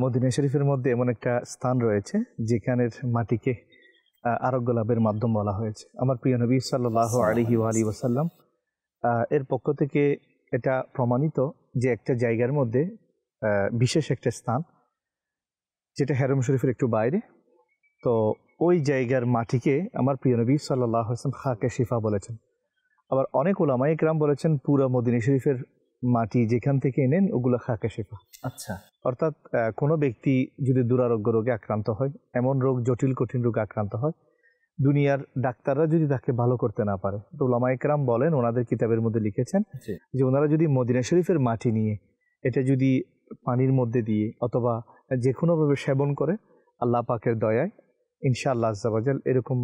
[SPEAKER 3] মদিনা শরীফের মধ্যে এমন একটা স্থান রয়েছে যেখানের মাটিকে আরোগ্য লাভের মাধ্যম বলা হয়েছে। আমার প্রিয় নবী সাল্লাল্লাহু আলাইহি ওয়াসাল্লাম এর পক্ষ থেকে এটা প্রমাণিত যে একটা জায়গার মধ্যে বিশেষ একটা স্থান যেটা হেরম শরীফের একটু বাইরে, তো ওই জায়গার মাটিকে আমার প্রিয় নবী সাল্লাল্লাহু আলাইহি ওয়াসাল্লাম হাকে শিফা বলেছেন। আবার অনেক উলামায়ে কেরাম বলেছেন পুরো মদিনা শরীফের মাটি যেখান থেকে এনেন ওগুলো হাকে শিফা।
[SPEAKER 2] আচ্ছা,
[SPEAKER 3] অর্থাৎ কোনো ব্যক্তি যদি দুরারোগ্য রোগে আক্রান্ত হয়, এমন রোগ জটিল কঠিন রোগে আক্রান্ত হয়, দুনিয়ার ডাক্তাররা যদি তাকে ভালো করতে না পারে, তো উলামায়ে কেরাম বলেন, ওনাদের কিতাবের মধ্যে লিখেছেন যে ওনারা যদি মদিনা শরীফের মাটি নিয়ে এটা যদি পানির মধ্যে দিয়ে অথবা যে কোনোভাবে সেবন করে, আল্লাহ পাকের দয়ায় ইনশাআল্লাহ আজ্জা ওয়াজাল এরকম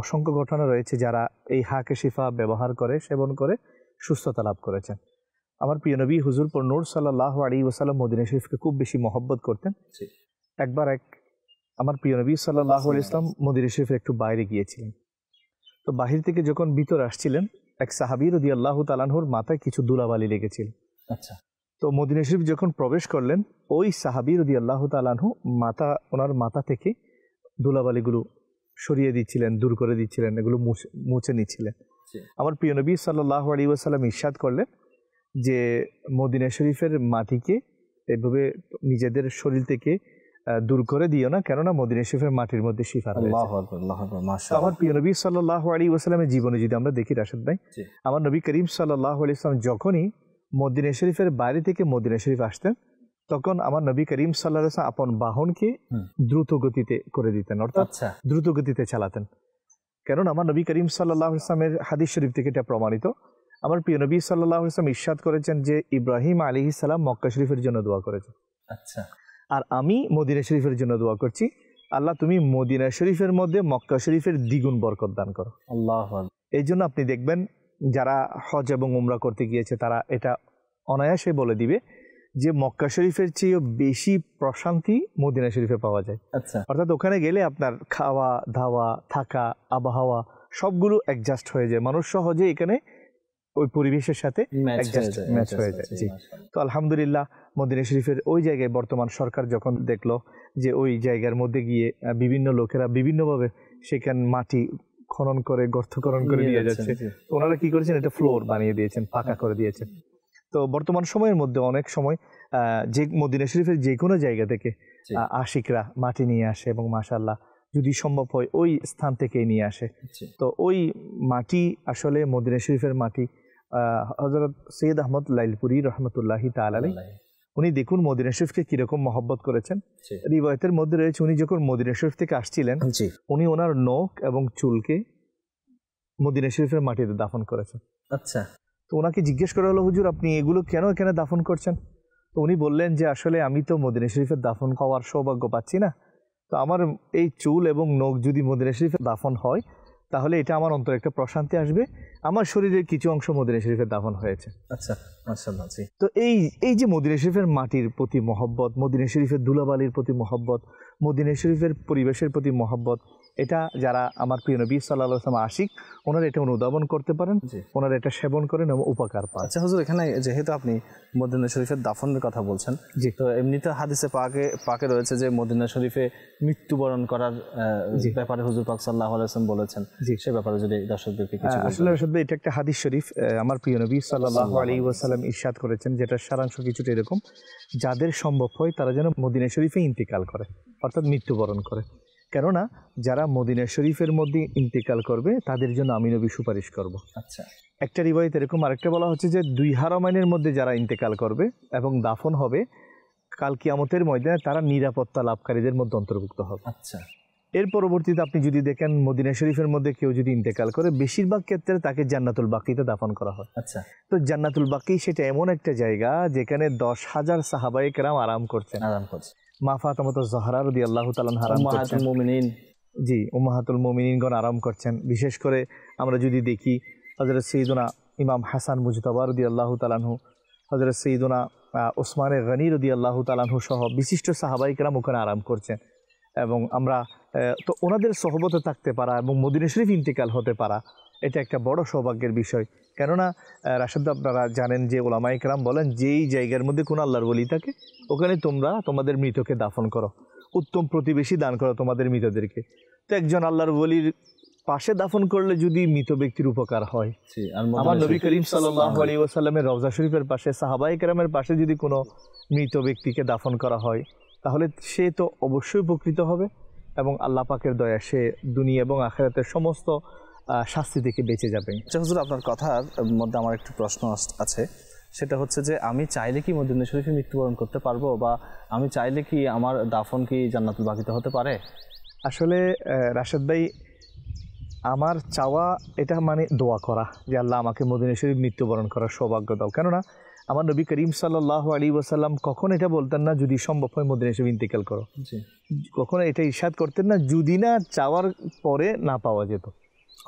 [SPEAKER 3] অসংখ্য ঘটনা রয়েছে যারা এই হাকে শিফা ব্যবহার করে সেবন করে সুস্থতা লাভ করেছেন। আমার প্রিয় নবী হুজুর পর নূর সাল্লাল্লাহু আলাইহি ওয়াসাল্লাম মদিনা শরীফকে খুব বেশি মহব্বত করতেন। একবার আমার প্রিয় নবী সাল্লাল্লাহু আলাইহি ওয়াসাল্লাম মদিনা শরীফের একটু বাইরে গিয়েছিলেন, তো বাহির থেকে যখন ভিতরে আসছিলেন এক সাহাবী রাদিয়াল্লাহু তাআলা আনহুর মাথায় কিছু ধুলাবালি লেগেছিল।
[SPEAKER 2] আচ্ছা,
[SPEAKER 3] তো মদিনা শরীফ যখন প্রবেশ করলেন, ওই সাহাবী রাদিয়াল্লাহু তাআলা আনহু ওনার মাথা থেকে ধুলাবালিগুলো সরিয়ে দিচ্ছিলেন, দূর করে দিচ্ছিলেন, এগুলো মুছে নিচ্ছিলেন। আমার প্রিয় নবী সাল্লাল্লাহু আলাইহি ওয়াসাল্লাম ইরশাদ করলেন যে মদিনা শরীফের মাটিকে এভাবে নিজেদের শরীর থেকে দূর করে দিও না, কেননা মদিনা শরীফের মাটির মধ্যে শিফা রয়েছে। আল্লাহু আকবার, আল্লাহু আকবার, মাশাআল্লাহ। আমার প্রিয় নবী সাল্লাল্লাহু আলাইহি ওয়াসাল্লামের জীবনে যদি আমরা দেখি রাশেদ ভাই, আমার নবী করিম সাল্লাল্লাহু আলাইহি ওয়াসাল্লাম যখনই মদিনা শরীফের বাইরে থেকে মদিনা শরীফ আসতেন, তখন আমার নবী করিম সাল্লাল্লাহু আলাইহি ওয়াসাল্লাম আপন বাহনকে দ্রুত গতিতে করে দিতেন, অর্থাৎ দ্রুত গতিতে চালাতেন। কারণ আমার নবী করিম সাল্লাল্লাহু আলাইহি ওয়াসাল্লামের হাদিস শরীফ থেকে এটা প্রমাণিত। আমার প্রিয় নবী সাল্লাল্লাহু আলাইহি ওয়াসাল্লাম ইরশাদ করেছেন যে ইব্রাহিম আলাইহিস সালাম মক্কা শরীফের জন্য দোয়া করেছেন।
[SPEAKER 2] আচ্ছা,
[SPEAKER 3] আর আমি মদিনা শরীফের জন্য দোয়া করছি, আল্লাহ তুমি মদিনা শরীফের মধ্যে মক্কা শরীফের দ্বিগুণ বরকত দান করো।
[SPEAKER 2] আল্লাহ।
[SPEAKER 3] এই জন্য আপনি দেখবেন যারা হজ এবং উমরা করতে গিয়েছে তারা এটা অনায়াসে বলে দিবে যে মক্কা শরীফের চেয়েও বেশি প্রশান্তি মদিনা শরীফে পাওয়া যায়।
[SPEAKER 2] আচ্ছা,
[SPEAKER 3] অর্থাৎ ওখানে গেলে আপনার খাওয়া দাওয়া থাকা আবহাওয়া সবগুলো অ্যাডজাস্ট হয়ে যায়, মানুষ সহজে এখানে ওই পরিবেশের সাথে ম্যাচ হয়ে যায়। জি, তো আলহামদুলিল্লাহ মদিনা শরীফের ওই জায়গায় বর্তমান সরকার যখন দেখলো যে ওই জায়গার মধ্যে গিয়ে বিভিন্ন লোকেরা বিভিন্নভাবে সেখানে মাটি খনন করে গর্তকরণ করে দিয়ে যাচ্ছে, ওনারা কি করেছেন এটা ফ্লোর বানিয়ে দিয়েছেন, পাকা করে দিয়েছেন। তো বর্তমান সময়ের মধ্যে অনেক সময় যে মদিনা শরীফের যে কোনো জায়গা থেকে আশিকরা মাটি নিয়ে আসে এবং মাশাআল্লাহ যদি সম্ভব হয় ওই স্থান থেকে নিয়ে আসে। তো ওই মাটি আসলে মদিনা শরীফের মাটি হযরত সৈয়দ আহমদ লাইলপুরি রহমতুল্লাহি তাআলা আলাইহি উনি দেখুন মদিনা শরীফকে কিরকম মহব্বত করেছেন। রিওয়ায়াতের মধ্যে রয়েছে উনি যখন মদিনা শরীফ থেকে আসছিলেন উনি ওনার নখ এবং চুলকে মদিনা শরীফের মাটিতে দাফন করেছেন।
[SPEAKER 2] আচ্ছা,
[SPEAKER 3] তো ওনাকে জিজ্ঞেস করা হলো হুজুর আপনি এগুলো কেন এখানে দাফন করছেন? তো উনি বললেন যে আসলে আমি তো মদিনা শরীফের দাফন হওয়ার সৌভাগ্য পাচ্ছি না, তো আমার এই চুল এবং নখ যদি মদিনা শরীফে দাফন হয় তাহলে এটা আমার অন্তরে একটা প্রশান্তি আসবে, আমার শরীরের কিছু অংশ মদিনা শরীফে দাফন হয়েছে।
[SPEAKER 2] আচ্ছা, মাশাআল্লাহ।
[SPEAKER 3] তো এই যে মদিনা শরীফের মাটির প্রতি মহব্বত, মদিনা শরীফের ধুলাবালির প্রতি মহব্বত, মদিনা শরীফের পরিবেশের প্রতি মহব্বত, এটা যারা আমার প্রিয় নবী সাল্লাল্লাহু আলাইহি ওয়াসাল্লাম আশিক ওনারা এটা অনুধাবন করতে পারেন, ওনারা এটা সেবন করেন এবং উপকার পান।
[SPEAKER 2] আচ্ছা হুজুর, এখানে যেহেতু আপনি মদিনা শরীফের দাফনের কথা বলছেন, তো এমনিতে হাদিসে পাকে রয়েছে যে মদিনা শরীফে মৃত্যুবরণ করার ব্যাপারে হুজুর পাক সাল্লাল্লাহু আলাইহি ওয়াসাল্লাম বলেছেন, সে ব্যাপারে যদি দর্শকদেরকে কিছু বলেন।
[SPEAKER 3] আসলে রাশিদ ভাই এটা একটা হাদিস শরীফ, আমার প্রিয় নবী সাল্লাল্লাহু আলাইহি ওয়াসাল্লাম ইরশাদ করেছেন, যেটা সারাংশ কিছুটা এরকম, যাদের সম্ভব হয় তারা যেন মদিনা শরীফে ইন্তেকাল করে, অর্থাৎ মৃত্যুবরণ করে। কেননা যারা মদিনা শরীফের মধ্যে ইন্তেকাল করবে তাদের জন্য আমি নবী সুপারিশ করব।
[SPEAKER 2] আচ্ছা,
[SPEAKER 3] একটা রিওয়ায়াত এরকম, আরেকটা বলা হচ্ছে যে দুই হারামাইনের মধ্যে যারা ইন্তেকাল করবে এবং দাফন হবে কাল কিয়ামতের ময়দানে তারা নিরাপত্তা লাভকারীদের মধ্যে অন্তর্ভুক্ত হবে।
[SPEAKER 2] আচ্ছা,
[SPEAKER 3] এর পরবর্তীতে আপনি যদি দেখেন মদিনা শরীফের মধ্যে কেউ যদি ইন্তেকাল করে বেশিরভাগ ক্ষেত্রে তাকে জান্নাতুল বাকিতে দাফন করা হয়।
[SPEAKER 2] আচ্ছা,
[SPEAKER 3] তো জান্নাতুল বাকি সেটা এমন একটা জায়গা যেখানে 10,000 সাহাবায়ে কেরাম আরাম করছে। মা ফাতেমা জহরা রাদিয়াল্লাহু তাআলা আরাম করছেন, জি উম্মাহাতুল মুমিনিনগণ আরাম করছেন। বিশেষ করে আমরা যদি দেখি হযরত সাইয়্যিদুনা ইমাম হাসান মুজতাবা রাদিয়াল্লাহু তাআলা আনহু, হযরত সাইয়্যিদুনা ওসমান গনি রাদিয়াল্লাহু তাআলা আনহু সহ বিশিষ্ট সাহাবায়ে কেরাম ওখানে আরাম করছেন। এবং আমরা তো ওনাদের সহবতে থাকতে পারা এবং মদিনা শরীফ ইন্তেকাল হতে পারা এটা একটা বড় সৌভাগ্যের বিষয়। কেননা রাশেদ আপনারা জানেন যে ওলামায়ে কেরাম বলেন যেই জায়গার মধ্যে কোনো আল্লাহর ওলি থাকে ওখানে তোমরা তোমাদের মৃতকে দাফন করো, উত্তম প্রতিবেশী দান করো তোমাদের মৃতদেরকে। তো একজন আল্লাহর ওলির পাশে দাফন করলে যদি মৃত ব্যক্তির উপকার হয়, আমার নবী করিম সাল্লাল্লাহু আলাইহি ওয়াসাল্লামের রওজা শরীফের পাশে সাহাবায়ে কেরামের পাশে যদি কোনো মৃত ব্যক্তিকে দাফন করা হয় তাহলে সে তো অবশ্যই উপকৃত হবে এবং আল্লাহ পাকের দয়া সে দুনিয়া এবং আখিরাতের সমস্ত শাস্তি থেকে বেঁচে যাবে।
[SPEAKER 2] আচ্ছা হুজুর, আপনার কথার মধ্যে আমার একটু প্রশ্ন আছে, সেটা হচ্ছে যে আমি চাইলে কি মদিনা শরীফে মৃত্যুবরণ করতে পারবো, বা আমি চাইলে কি আমার দাফন কি জান্নাতুল বাকিতে হতে পারে?
[SPEAKER 3] আসলে রাশেদ ভাই আমার চাওয়া এটা মানে দোয়া করা যে আল্লাহ আমাকে মদিনা শরীফ মৃত্যুবরণ করার সৌভাগ্য দাও। কেননা আমার নবী করিম সাল্লাল্লাহু আলাইহি ওয়াসাল্লাম কখন এটা বলতেন না যদি সম্ভব হয় মদিনা শরীফ ইন্তেকাল করো, কখনো এটা ইরশাদ করতেন না যদি না চাওয়ার পরে না পাওয়া যেত,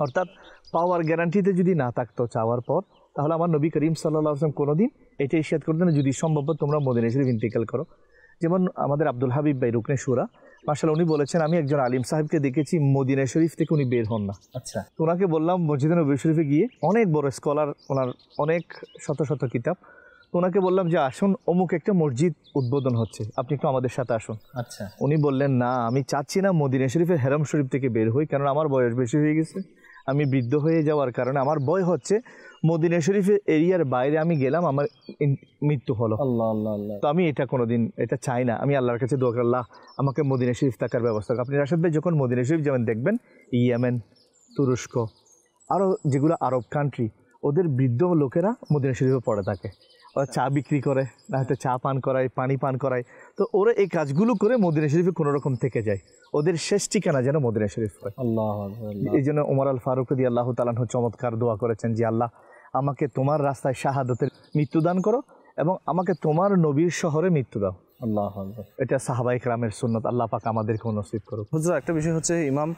[SPEAKER 3] অর্থাৎ পাওয়ার গ্যারান্টিতে যদি না থাকতো চাওয়ার পর, তাহলে আমার নবী করিম সাল্লাল্লাহু আলাইহি ওয়াসাল্লাম কোনোদিন এটা ইরশাদ করতেন না যদি সম্ভব হয় তোমরা মদিনা শরীফ ইন্তেকাল করো। যেমন আমাদের আব্দুল হাবিব ভাই রুকনে শুরা মাশাআল্লাহ উনি বলেছেন আমি একজন আলিম সাহেবকে দেখেছি মদিনা শরীফ থেকে উনি বের হন না।
[SPEAKER 2] আচ্ছা,
[SPEAKER 3] তো ওনাকে বললাম মসজিদে নববী শরীফে গিয়ে অনেক বড় স্কলার, ওনার অনেক শত শত কিতাব, তো ওনাকে বললাম যে আসুন অমুক একটা মসজিদ উদ্বোধন হচ্ছে, আপনি একটু আমাদের সাথে আসুন।
[SPEAKER 2] আচ্ছা,
[SPEAKER 3] উনি বললেন না আমি চাচ্ছি না মদিনা শরীফের হেরাম শরীফ থেকে বের হই, কারণ আমার বয়স বেশি হয়ে গেছে, আমি বৃদ্ধ হয়ে যাওয়ার কারণে আমার ভয় হচ্ছে মদিনা শরীফের এরিয়ার বাইরে আমি গেলাম আমার মৃত্যু হলো।
[SPEAKER 2] আল্লাহ আল্লাহ আল্লাহ,
[SPEAKER 3] তো আমি এটা কোনোদিন এটা চাই না। আমি আল্লাহর কাছে দোয়া করি আল্লাহ আমাকে মদিনা শরীফ থাকার ব্যবস্থা। আপনি রাশেদ ভাই যখন মদিনা শরীফ যেমন দেখবেন ইয়েমেন, তুরস্ক, আরও যেগুলো আরব কান্ট্রি, ওদের বৃদ্ধ লোকেরা মদিনা শরীফে পড়ে থাকে, ওরা চা বিক্রি করে, না হয়তো চা পান করায়, পানি পান করায়, তো ওরা এই কাজগুলো করে মদিনা শরীফে কোনো রকম থেকে যায়, ওদের শেষ ঠিকানা যেন মদিনা শরীফ হয়। এই জন্য ওমর আল ফারুক রাদিয়াল্লাহু তাআলা আনহু চমৎকার দোয়া করেছেন যে আল্লাহ আমাকে তোমার রাস্তায় শাহাদতের মৃত্যু দান করো এবং আমাকে তোমার নবীর শহরে মৃত্যু দাও।
[SPEAKER 2] আল্লাহু আকবার।
[SPEAKER 3] এটা সাহাবায়ে কেরামের সুন্নাত, আল্লাহ পাক আমাদেরকে নসিব করুক।
[SPEAKER 2] হুজুর, একটা বিষয় হচ্ছে ইমাম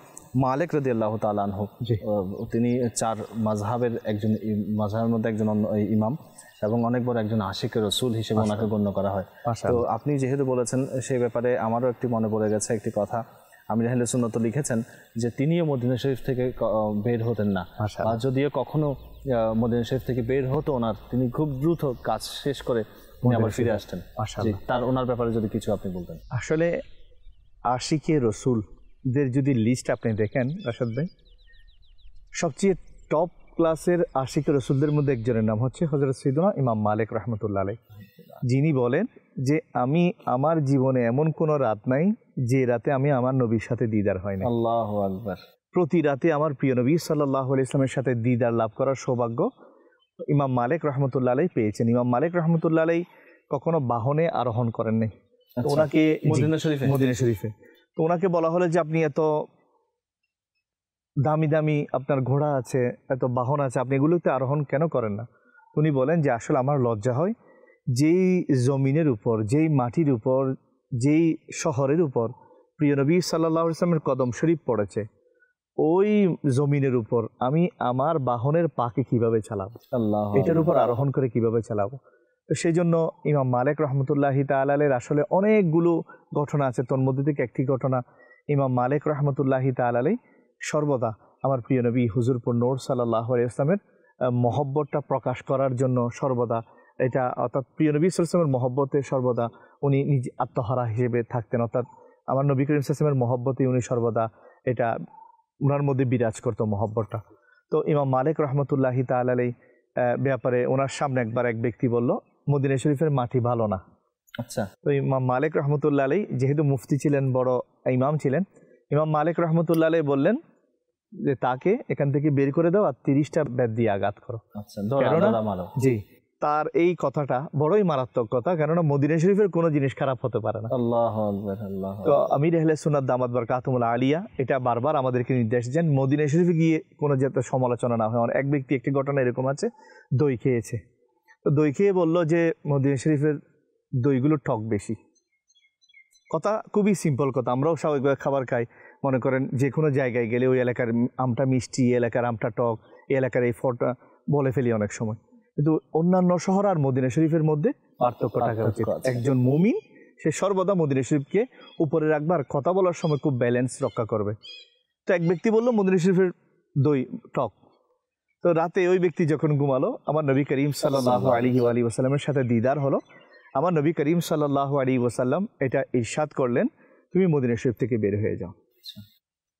[SPEAKER 2] মালিক রাদিয়াল্লাহু তাআলা আনহু, তিনি 4 মাযহাবের একজন, মাযহাবের মধ্যে একজন ইমাম এবং অনেক বড় একজন আশিকে রাসূল হিসেবে ওনাকে গণ্য করা হয়। তো আপনি যেহেতু বলেছেন সেই ব্যাপারে আমারও একটি মনে পড়ে গেছে একটি কথা। আমির আহলে সুন্নাত লিখেছেন যে তিনিও মদিনা শরীফ থেকে বের হতেন না, আর যদিও কখনো মদিনা শরীফ থেকে বের হতো ওনার, তিনি খুব দ্রুত কাজ শেষ করে আবার ফিরে আসতেন। তার ওনার ব্যাপারে যদি কিছু আপনি বলতেন।
[SPEAKER 3] আসলে আশিকে রসুলদের যদি লিস্ট আপনি দেখেন রাশাদ ভাই, সবচেয়ে টপ ক্লাসের আশিকে রসুলদের মধ্যে একজনের নাম হচ্ছে হযরত সাইয়্যিদুনা ইমাম মালিক রাহমাতুল্লাহ আলাইহি, যিনি বলেন যে আমি আমার জীবনে এমন কোনো রাত নাই যে রাতে আমি আমার নবীর সাথে দিদার হয় না।
[SPEAKER 2] আল্লাহু আকবার।
[SPEAKER 3] প্রতি রাতে আমার প্রিয় নবী সাল্লাল্লাহু আলাইহি ওয়াসাল্লামের সাথে দিদার লাভ করার সৌভাগ্য ইমাম মালিক রাহমাতুল্লাহ আলাইহি পেয়েছেন। ইমাম মালিক রাহমাতুল্লাহ আলাইহি কখনো বাহনে আরোহণ করেন নাই, ওনাকে মদিনা শরীফে তো ওনাকে বলা হলো যে আপনি এত দামি দামি আপনার ঘোড়া আছে, এত বাহন আছে, আপনি এগুলোতে আরোহণ কেন করেন না? উনি বলেন যে আসলে আমার লজ্জা হয়, যেই জমিনের উপর, যেই মাটির উপর, যেই শহরের উপর প্রিয় নবী সাল্লাল্লাহু আলাইহি ওয়াসাল্লামের কদম শরীফ পড়েছে, ওই জমিনের উপর আমি আমার বাহনের পাকে কিভাবে চালাবো, এটার উপর আরোহণ করে কিভাবে চালাবো। তো সেই জন্য ইমাম মালিক রহমতুল্লাহি তাআলা আলাইহির আসলে অনেকগুলো ঘটনা আছে, তোর মধ্যে থেকে একটি ঘটনা, ইমাম মালিক রহমতুল্লাহি তাআলা আলাইহি সর্বদা আমার প্রিয় নবী হুজুরপুর নূর সাল্লাল্লাহু আলাইহি ওয়াসাল্লামের মহব্বতটা প্রকাশ করার জন্য সর্বদা এটা, অর্থাৎ প্রিয় নবী সাল্লাল্লাহু আলাইহি ওয়াসাল্লামের মহব্বতে সর্বদা উনি নিজে আত্মহারা হিসেবে থাকতেন, অর্থাৎ আমার নবী করিম সাল্লাল্লাহু আলাইহি ওয়াসাল্লামের মহব্বতে উনি সর্বদা এটা ওনার মধ্যে বিরাজ করতো মহব্বতটা। তো ইমাম মালিক রহমতুল্লাহি তাআলা আলাইহি ব্যাপারে ওনার সামনে একবার এক ব্যক্তি বলল মদিনা শরীফের মাটি ভালো না।
[SPEAKER 2] আচ্ছা।
[SPEAKER 3] তো ইমাম মালিক রহমতুল্লাহ আলাইহি যেহেতু মুফতি ছিলেন, বড় ইমাম ছিলেন, ইমাম মালিক রহমতুল্লাহ আলাইহি বললেন যে তাকে এখান থেকে বের করে দাও আর 30টা বেত দিয়ে আঘাত করো।
[SPEAKER 2] আচ্ছা,
[SPEAKER 3] জি, তার এই কথাটা বড়ই মারাত্মক কথা, কেননা মদিনা শরীফের কোনো জিনিস খারাপ হতে পারে না।
[SPEAKER 2] আল্লাহু আকবার।
[SPEAKER 3] তো আমির আহলে সুন্নাত দামাত বারকাতুহুল আলিয়া এটা বারবার আমাদেরকে নির্দেশ দেন মদিনা শরীফে গিয়ে কোনো যাতে সমালোচনা না হয়। এক ব্যক্তি, একটি ঘটনা এরকম আছে, দই খেয়েছে, তো দই খেয়ে বললো যে মদিনা শরীফের দইগুলো টক বেশি। কথা খুবই সিম্পল কথা, আমরাও স্বাভাবিকভাবে খাবার খাই, মনে করেন যে কোনো জায়গায় গেলে ওই এলাকার আমটা মিষ্টি, এলাকার আমটা টক, এলাকার এই ফলটা বলে ফেলি অনেক সময়, কিন্তু অন্যান্য শহর আর মদিনা শরীফের মধ্যে পার্থক্য থাকা উচিত। একজন মুমিন সে সর্বদা মদিনা শরীফকে উপরে রাখবে আর কথা বলার সময় খুব ব্যালেন্স রক্ষা করবে। তো এক ব্যক্তি বলল মদিনা শরীফের দই টক। তো রাতে ওই ব্যক্তি যখন ঘুমালো, আমার নবী করিম সাল্লাল্লাহু আলাইহি ওয়াসাল্লামের সাথে দিদার হলো। আমার নবী করিম সাল্লাল্লাহু আলাইহি ওয়াসাল্লাম এটা ইরশাদ করলেন, তুমি মদিনা শরীফ থেকে বের হয়ে যাও,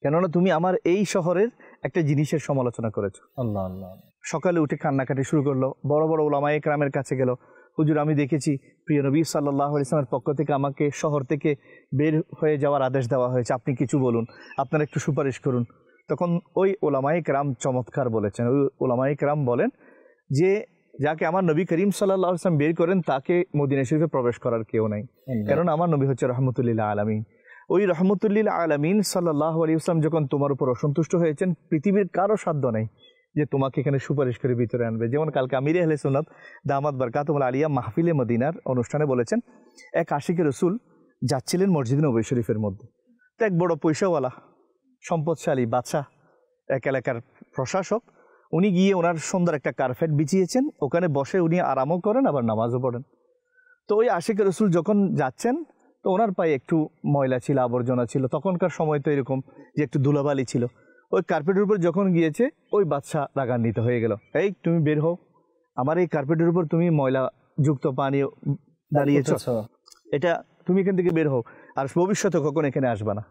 [SPEAKER 3] কেননা তুমি আমার এই শহরের একটা জিনিসের সমালোচনা করেছো।
[SPEAKER 2] আল্লাহ আল্লাহ।
[SPEAKER 3] সকালে উঠে কান্নাকাটি শুরু করলো, বড় বড় উলামায়ে কেরামের কাছে গেল, হুজুর আমি দেখেছি প্রিয় নবী সাল্লাল্লাহু আলাইহি ওয়াসাল্লামের পক্ষ থেকে আমাকে শহর থেকে বের হয়ে যাওয়ার আদেশ দেওয়া হয়েছে, আপনি কিছু বলুন, আপনারা একটু সুপারিশ করুন। তখন ওই উলামায়ে কেরাম চমৎকার বলেছেন, ওই উলামায়ে কেরাম বলেন যে যাকে আমার নবী করিম সাল্লাল্লাহু আলাইহি ওয়াসাল্লাম বের করেন তাকে মদিনা শরীফে প্রবেশ করার কেউ নাই, কারণ আমার নবী হচ্ছে রহমতুল্লিল আলামিন। ওই রহমতুল্লিল আলামিন সাল্লাল্লাহু আলাইহি ওয়াসাল্লাম যখন তোমার উপর অসন্তুষ্ট হয়েছেন, পৃথিবীর কারো সাধ্য নেই যে তোমাকে এখানে সুপারিশ করে ভিতরে আনবে। যেমন কালকে আমির আহলে সুন্নাত দামাত বারকাতুহুল আলিয়া মাহফিলে মদিনার অনুষ্ঠানে বলেছেন, এক আশিকে রসুল যাচ্ছিলেন মসজিদ নববী শরীফের মধ্যে, তো এক বড় পয়সাওয়ালা সম্পদশালী বাদশাহ, এক এলাকার প্রশাসক, উনি গিয়ে ওনার সুন্দর একটা কার্পেট বিছিয়েছেন, ওখানে বসে উনি আরামও করেন আবার নামাজও পড়েন। তো ওই আশিকে রসুল যখন যাচ্ছেন, তো ওনার পায়ে একটু ময়লা ছিল, আবর্জনা ছিল, তখনকার সময় তো এরকম যে একটু ধুলাবালি ছিল, ওই কার্পেটের উপর যখন গিয়েছে ওই বাদশা রাগান্বিত হয়ে গেল, এই তুমি বের হও, আমার এই কার্পেটের উপর তুমি ময়লা যুক্ত পানি দাঁড়িয়েছ, এটা তুমি এখান থেকে বের হও, আর ভবিষ্যতে কখন এখানে আসবা না।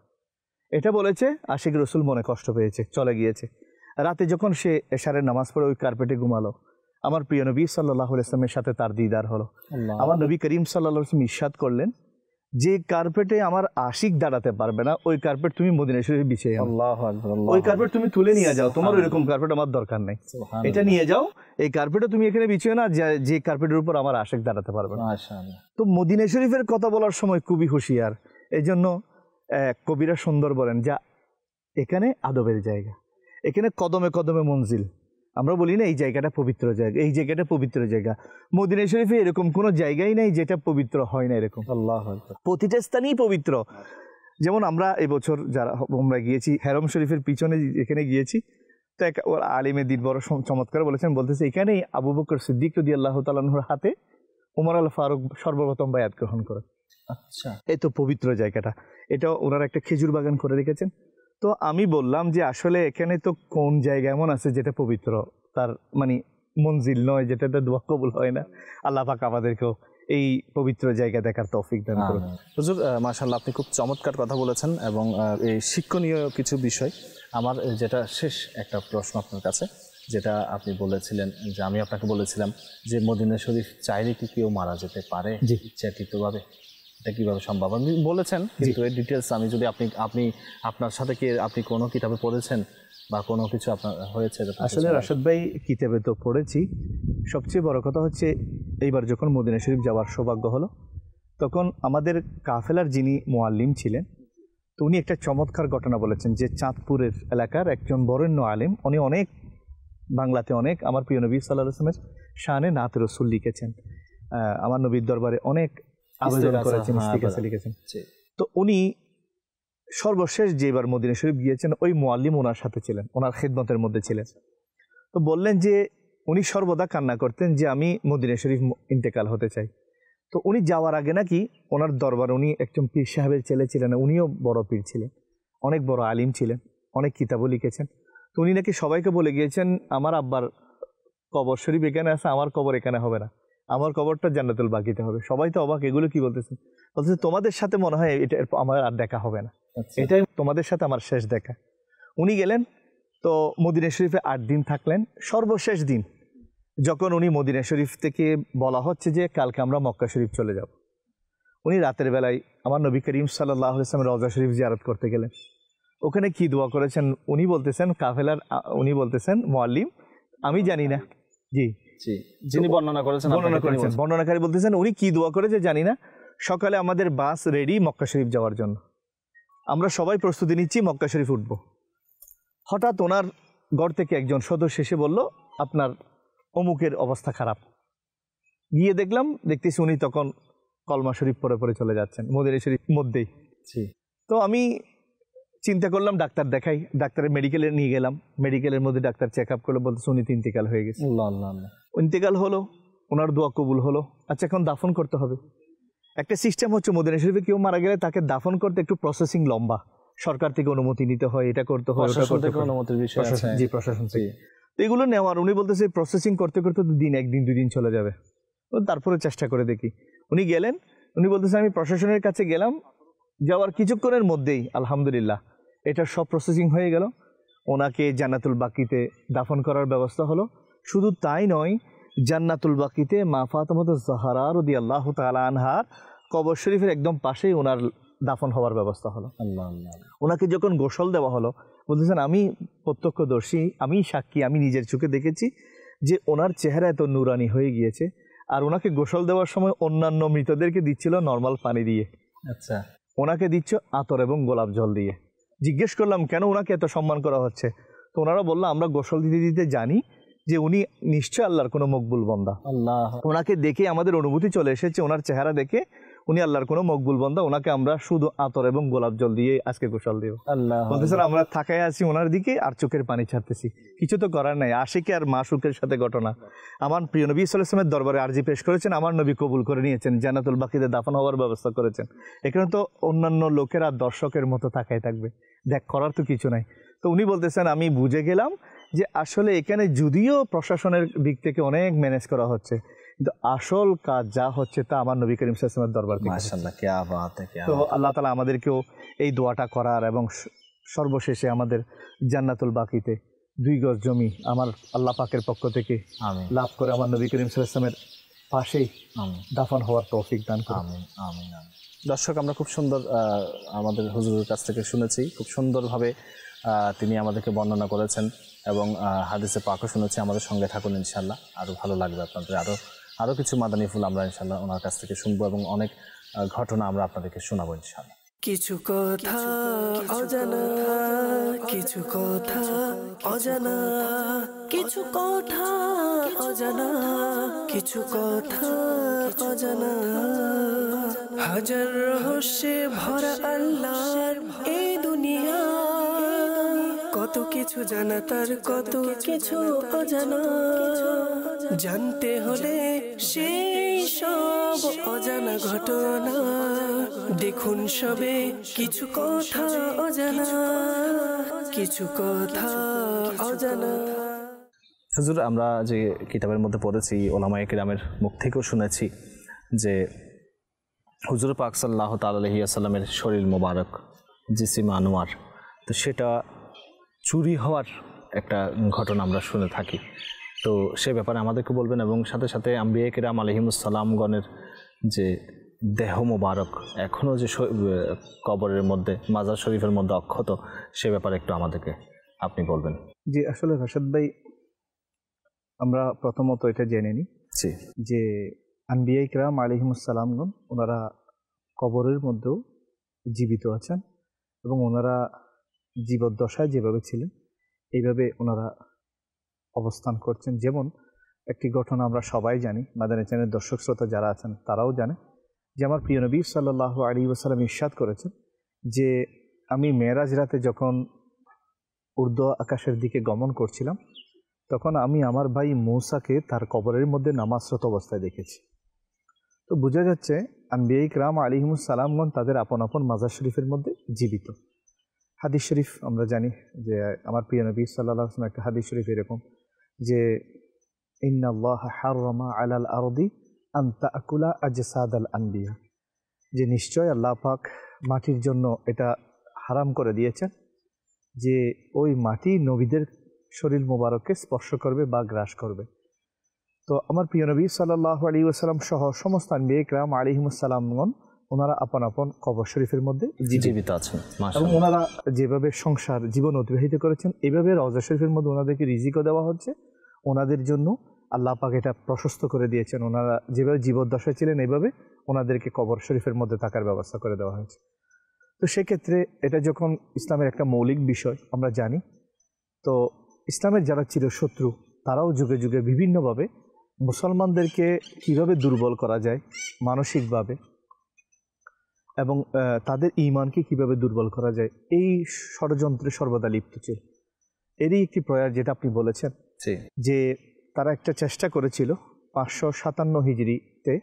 [SPEAKER 3] এটা বলেছে, আশিক রসুল মনে কষ্ট পেয়েছে, চলে গিয়েছে। রাতে যখন সে এশারের নামাজ পড়ে ওই কার্পেটে ঘুমালো, আমার প্রিয় নবী সাল্লাল্লাহু আলাইহি ওয়াসাল্লামের সাথে তার দিদার হলো। আমার নবী করিম সাল্লাল্লাহু আলাইহি ওয়াসাল্লাম ইরশাদ করলেন, যে কার্পেটে আমার আশিক দাঁড়াতে পারবে না ওই কার্পেট তুমি মদিনা শরীফে বিছিয়ে যাও, ওই কার্পেট তুমি তুলে নিয়ে যাও, তোমার ওইরকম কার্পেট আমার দরকার নেই, এটা নিয়ে যাও, এই কার্পেটও তুমি এখানে বিছিয়ে না, যে কার্পেটের উপর আমার আশিক দাঁড়াতে পারবে না। তো মদিনা শরীফের কথা বলার সময় খুবই হুঁশিয়ার। এই জন্য কবিরা সুন্দর বলেন, যা এখানে আদবের জায়গা, এখানে কদমে কদমে মঞ্জিল। আমরা বলি না এই জায়গাটা পবিত্র জায়গা, এই জায়গাটা পবিত্র জায়গা। মদিনা শরীফে এরকম কোনো জায়গাই নাই যেটা পবিত্র হয় না এরকম।
[SPEAKER 2] আল্লাহ
[SPEAKER 3] প্রতিটা স্থানই পবিত্র। যেমন আমরা এবছর যারা আমরা গিয়েছি হেরম শরীফের পিছনে এখানে গিয়েছি, তো এক আলিমে দিন বড় চমৎকার বলতেছে এখানেই আবু বকর সিদ্দিক রাদিয়াল্লাহু তাআলা আনহুর হাতে ওমর আল ফারুক সর্বপ্রথম বায়াত গ্রহণ করে।
[SPEAKER 2] আচ্ছা,
[SPEAKER 3] এই তো পবিত্র জায়গাটা। এটা ওনারা একটা খেজুর বাগান করে রেখেছেন। তো আমি বললাম যে আসলে এখানে তো কোন জায়গা এমন আছে যেটা পবিত্র, তার মানে মঞ্জিল নয়, যেটাতে দোয়া কবুল হয় না। আল্লাহ পাক আমাদেরকেও এই পবিত্র জায়গা দেখার তৌফিক দান করুন।
[SPEAKER 2] হুজুর মাশাআল্লাহ, আপনি খুব চমৎকার কথা বলেছেন এবং এই শিক্ষণীয় কিছু বিষয়। আমার যেটা শেষ একটা প্রশ্ন আপনার কাছে, যেটা আপনি বলেছিলেন যে আমি আপনাকে বলেছিলাম যে মদিনা শরীফ চাইলে কি কেউ মারা যেতে পারে ইচ্ছাকৃতভাবে, এটা কীভাবে সম্ভব আপনি বলেছেন, কিন্তু এর ডিটেলস আমি যদি আপনি আপনার সাথে কি আপনি কোনো কিতাবে পড়েছেন বা কোনো কিছু আপনার হয়েছে?
[SPEAKER 3] আসলে রাশেদ ভাই কিতাবে তো পড়েছি। সবচেয়ে বড় কথা হচ্ছে এইবার যখন মদিনা শরীফ যাওয়ার সৌভাগ্য হলো, তখন আমাদের কাফেলার যিনি মুআল্লিম ছিলেন, তো উনি একটা চমৎকার ঘটনা বলেছেন যে চাঁদপুরের এলাকার একজন বরেণ্য আলেম, উনি অনেক বাংলাতে অনেক আমার প্রিয় নবী সাল্লাল্লাহু আলাইহি ওয়াসাল্লামের শানে নাত রাসূল লিখেছেন, আমার নবীর দরবারে অনেক আবেদন করেছেন, ইস্তিগাসা লিখেছেন। তো উনি সর্বশেষ যেবার মদিনা শরীফ গিয়েছেন ওই মুআল্লিম ওনার সাথে ছিলেন, ওনার খেদমতের মধ্যে ছিলেন। তো বললেন যে উনি সর্বদা কান্না করতেন যে আমি মদিনা শরীফ ইন্তেকাল হতে চাই। তো উনি যাওয়ার আগে নাকি ওনার দরবার, উনি একজন পীর সাহেবের ছেলে ছিলেন, উনিও বড় পীর ছিলেন, অনেক বড় আলিম ছিলেন, অনেক কিতাবও লিখেছেন। তো উনি নাকি সবাইকে বলে গিয়েছেন আমার আব্বার কবর শরীফ এখানে আছে, আমার কবর এখানে হবে না, আমার কবরটা জান্নাতুল বাকিতে হবে। সবাই তো অবাক, এগুলো কি বলতেছে? বলতেছে তোমাদের সাথে মনে হয় এটা আমার আর দেখা হবে না, এটাই তোমাদের সাথে আমার শেষ দেখা। উনি গেলেন, তো মদিনা শরীফে 8 দিন থাকলেন। সর্বশেষ দিন যখন উনি মদিনা শরীফ থেকে বলা হচ্ছে যে কালকে আমরা মক্কা শরীফ চলে যাব, উনি রাতের বেলায় আমার নবী করিম সাল্লাল্লাহু আলাইহি ওয়াসাল্লাম রওজা শরীফ জিয়ারত করতে গেলেন। ওখানে কি দোয়া করেছেন উনি বলতেছেন, কাফেলার উনি বলতেছেন মুআল্লিম আমি জানি না,
[SPEAKER 2] যিনি
[SPEAKER 3] বর্ণনাকারী বলতেছেন উনি কি দোয়া করেছে জানি না। সকালে আমাদের বাস রেডি মক্কা শরীফ যাওয়ার জন্য, আমরা সবাই প্রস্তুতি নিচ্ছি মক্কা শরীফ উঠব। হঠাৎ ওনার ঘর থেকে একজন সদস্য এসে বলল আপনার অমুকের অবস্থা খারাপ। গিয়ে দেখতেছি উনি তখন কলমা শরীফ পরে চলে যাচ্ছেন মদিনা শরীফ মধ্যেই। তো আমি চিন্তা করলাম ডাক্তার দেখাই, ডাক্তারের মেডিকেলে নিয়ে গেলাম। মেডিকেলের মধ্যে ডাক্তার চেক আপ করলো, বলতেছে উনি তো ইন্তেকাল হয়ে গেছে। ইন্তেকাল হলো, ওনার দোয়া কবুল হলো। আচ্ছা এখন দাফন করতে হবে। একটা সিস্টেম হচ্ছে মদিনা শরীফে কেউ মারা গেলে তাকে দাফন করতে একটু প্রসেসিং লম্বা, সরকার থেকে অনুমতি নিতে হয়, এটা করতে হয়,
[SPEAKER 2] প্রশাসন থেকে অনুমতির বিষয় আছে।
[SPEAKER 3] জি, প্রশাসন থেকে। তো এগুলো নেওয়ার উনি বলতেছে প্রসেসিং করতে করতে দিন 1 দিন 2 দিন চলে যাবে, তারপরে চেষ্টা করে দেখি। উনি গেলেন, উনি বলতেছে আমি প্রশাসনের কাছে গেলাম, যাওয়ার কিছুক্ষণের মধ্যেই আলহামদুলিল্লাহ এটা সব প্রসেসিং হয়ে গেল। ওনাকে জান্নাতুল বাকিতে দাফন করার ব্যবস্থা হলো। শুধু তাই নয়, জান্নাতুল বাকিতে মা ফাতেমাতুজ জাহরা রাদিয়াল্লাহু তাআলা আনহার কবর শরীফের একদম পাশেই ওনার দাফন হওয়ার ব্যবস্থা হলো। ওনাকে যখন গোসল দেওয়া হলো, বলতেছেন আমি প্রত্যক্ষদর্শী, আমি সাক্ষী, আমি নিজের চোখে দেখেছি যে ওনার চেহারা এত নুরানি হয়ে গিয়েছে। আর ওনাকে গোসল দেওয়ার সময় অন্যান্য মৃতদেরকে দিচ্ছিল নর্মাল পানি দিয়ে, আচ্ছা ওনাকে দিচ্ছ আতর এবং গোলাপ জল দিয়ে। জিজ্ঞেস করলাম কেন ওনাকে এত সম্মান করা হচ্ছে? তো ওনারা বললো আমরা গোসল দিতে দিতে জানি যে উনি নিশ্চয় আল্লাহর কোনো মকবুল বান্দা। ওনাকে দেখে আমাদের অনুভূতি চলে এসেছে, ওনার চেহারা দেখে উনি আল্লাহর কোনো মকবুল বান্দা, ওনাকে আমরা শুধু আতর এবং গোলাপ জল দিয়ে আজকে গোসল দিব। বলতেছেন আমরা থাকায় আছি ওনার দিকে আর চোখের পানি ছাড়তেছি, কিছু তো করার নাই। আশিকে আর মাশুকের সাথে ঘটনা। আমার প্রিয় নবী সাল্লাল্লাহু আলাইহি ওয়াসাল্লামের দরবারে আরজি পেশ করেছেন, আমার নবী কবুল করে নিয়েছেন, জান্নাতুল বাকিতে দাফন হওয়ার ব্যবস্থা করেছেন। এখানে তো অন্যান্য লোকেরা দর্শকের মতো তাকায় থাকবে, দেখ করার তো কিছু নাই। তো উনি বলতেছেন আমি বুঝে গেলাম যে আসলে এখানে যদিও প্রশাসনের দিক থেকে অনেক ম্যানেজ করা হচ্ছে, কিন্তু আসল কাজ যা হচ্ছে তা আমার নবী করিম সাল্লাল্লাহু আলাইহি ওয়াসাল্লামের দরবার থেকে।
[SPEAKER 2] মাশাআল্লাহ, কি বাত কি।
[SPEAKER 3] তো আল্লাহ তাআলা আমাদেরকেও এই দোয়াটা করার এবং সর্বশেষে আমাদের জান্নাতুল বাকিতে 2 গজ জমি আমার আল্লাহ পাকের পক্ষ থেকে লাভ করে আমার নবী করিম সাল্লাল্লাহু আলাইহি ওয়াসাল্লামের পাশেই দাফন হওয়ার তৌফিক দান করুন।
[SPEAKER 2] আমিন আমিন আমিন। দর্শক, আমরা খুব সুন্দর আমাদের হুজুরের কাছ থেকে শুনেছি, খুব সুন্দরভাবে তিনি আমাদেরকে বর্ণনা করেছেন এবং হাদিসে পাকও শুনেছি। আমাদের সঙ্গে থাকুন ইনশাআল্লাহ, আরও ভালো লাগবে আপনাদের। আরও কিছু মাদানী ফুল আমরা ইনশাআল্লাহ ওনার কাছ থেকে শুনবো এবং অনেক ঘটনা আমরা আপনাদেরকে শোনাবো ইনশাআল্লাহ।
[SPEAKER 1] কিছু কথা অজানা, কিছু কথা অজানা, কিছু কথা অজানা, কিছু কথা অজানা। হাজার রহস্যে ভরা আল্লাহর এই দুনিয়া, কত কিছু জানা তার, কত কিছু অজানা। জানতে হলে সেই সব অজানা ঘটনা দেখুন সবে কিছু কথা অজানা, কিছু কথা অজানা।
[SPEAKER 2] হুজুর, আমরা যে কিতাবের মধ্যে পড়েছি, ওলামায়ে কেরামের মুখ থেকেও শুনেছি যে হুজুর পাক সাল্লাল্লাহু তাআলা আলাইহি ওয়াসাল্লামের শরীর মোবারক, জিসিম আনোয়ার, তো সেটা চুরি হওয়ার একটা ঘটনা আমরা শুনে থাকি। তো সে ব্যাপারে আমাদেরকে বলবেন, এবং সাথে সাথে আম্বিয়া কেরাম আলাইহিমুস সালামগণের যে দেহ মোবারক এখনও যে কবরের মধ্যে, মাজার শরীফের মধ্যে অক্ষত, সে ব্যাপারে একটু আমাদেরকে আপনি বলবেন।
[SPEAKER 3] জি, আসলে রাশেদ ভাই, আমরা প্রথমত এটা জেনে নিই যে আম্বিয়া কেরাম আলাইহিমুস সালামগণ ওনারা কবরের মধ্যেও জীবিত আছেন, এবং ওনারা জীবদ্দশায় যেভাবে ছিলেন এইভাবে ওনারা অবস্থান করছেন। যেমন একটি ঘটনা আমরা সবাই জানি, মাদানী চ্যানেলের দর্শক শ্রোতা যারা আছেন তারাও জানে, যে আমার প্রিয় নবী সাল্লাল্লাহু আলাইহি ওয়াসাল্লাম ইরশাদ করেছেন যে আমি মেরাজ রাতে যখন ঊর্ধ্ব আকাশের দিকে গমন করছিলাম, তখন আমি আমার ভাই মূসাকে তার কবরের মধ্যে নামাজরত অবস্থায় দেখেছি। তো বোঝা যাচ্ছে আম্বিয়া কেরাম আলাইহিমুস সালামগণ তাদের আপন আপন মাজার শরীফের মধ্যে জীবিত। হাদিস শরীফ আমরা জানি যে আমার প্রিয় নবী সাল্লাল্লাহু আলাইহি ওয়াসাল্লাম একটা হাদিস শরীফ এরকম যে ইন্নাল্লাহা হাররামা আলাল আরদি আন তাকুলা আজসাদাল আনবিয়া, যে নিশ্চয় আল্লাহ পাক মাটির জন্য এটা হারাম করে দিয়েছেন যে ওই মাটি নবীদের শরীর মোবারককে স্পর্শ করবে বা গ্রাস করবে। তো আমার প্রিয় নবী সাল্লাল্লাহু আলাইহি ওয়াসাল্লাম সহ সমস্ত আম্বিয়া কেরাম আলাইহিমুস সালামগণ ওনারা আপন আপন কবর শরীফের মধ্যে
[SPEAKER 2] জীবিত আছেন,
[SPEAKER 3] এবং ওনারা যেভাবে সংসার জীবন অতিবাহিত করেছেন এইভাবে রওজা শরীফের মধ্যে ওনাদেরকে রিজিকও দেওয়া হচ্ছে। ওনাদের জন্য আল্লাহ পাক এটা প্রশস্ত করে দিয়েছেন। ওনারা যেভাবে জীবদ্দশায় ছিলেন এইভাবে ওনাদেরকে কবর শরীফের মধ্যে থাকার ব্যবস্থা করে দেওয়া হয়েছে। তো সেক্ষেত্রে এটা যখন ইসলামের একটা মৌলিক বিষয় আমরা জানি, তো ইসলামের যারা চিরশত্রু তারাও যুগে যুগে বিভিন্নভাবে মুসলমানদেরকে কিভাবে দুর্বল করা যায় মানসিকভাবে, এবং তাদের ঈমানকে কিভাবে দুর্বল করা যায়, এই ষড়যন্ত্রে সর্বদা লিপ্ত ছিল। এরই একটি প্রয়াস যেটা আপনি বলেছেন যে তারা একটা চেষ্টা করেছিল 557 হিজরিতে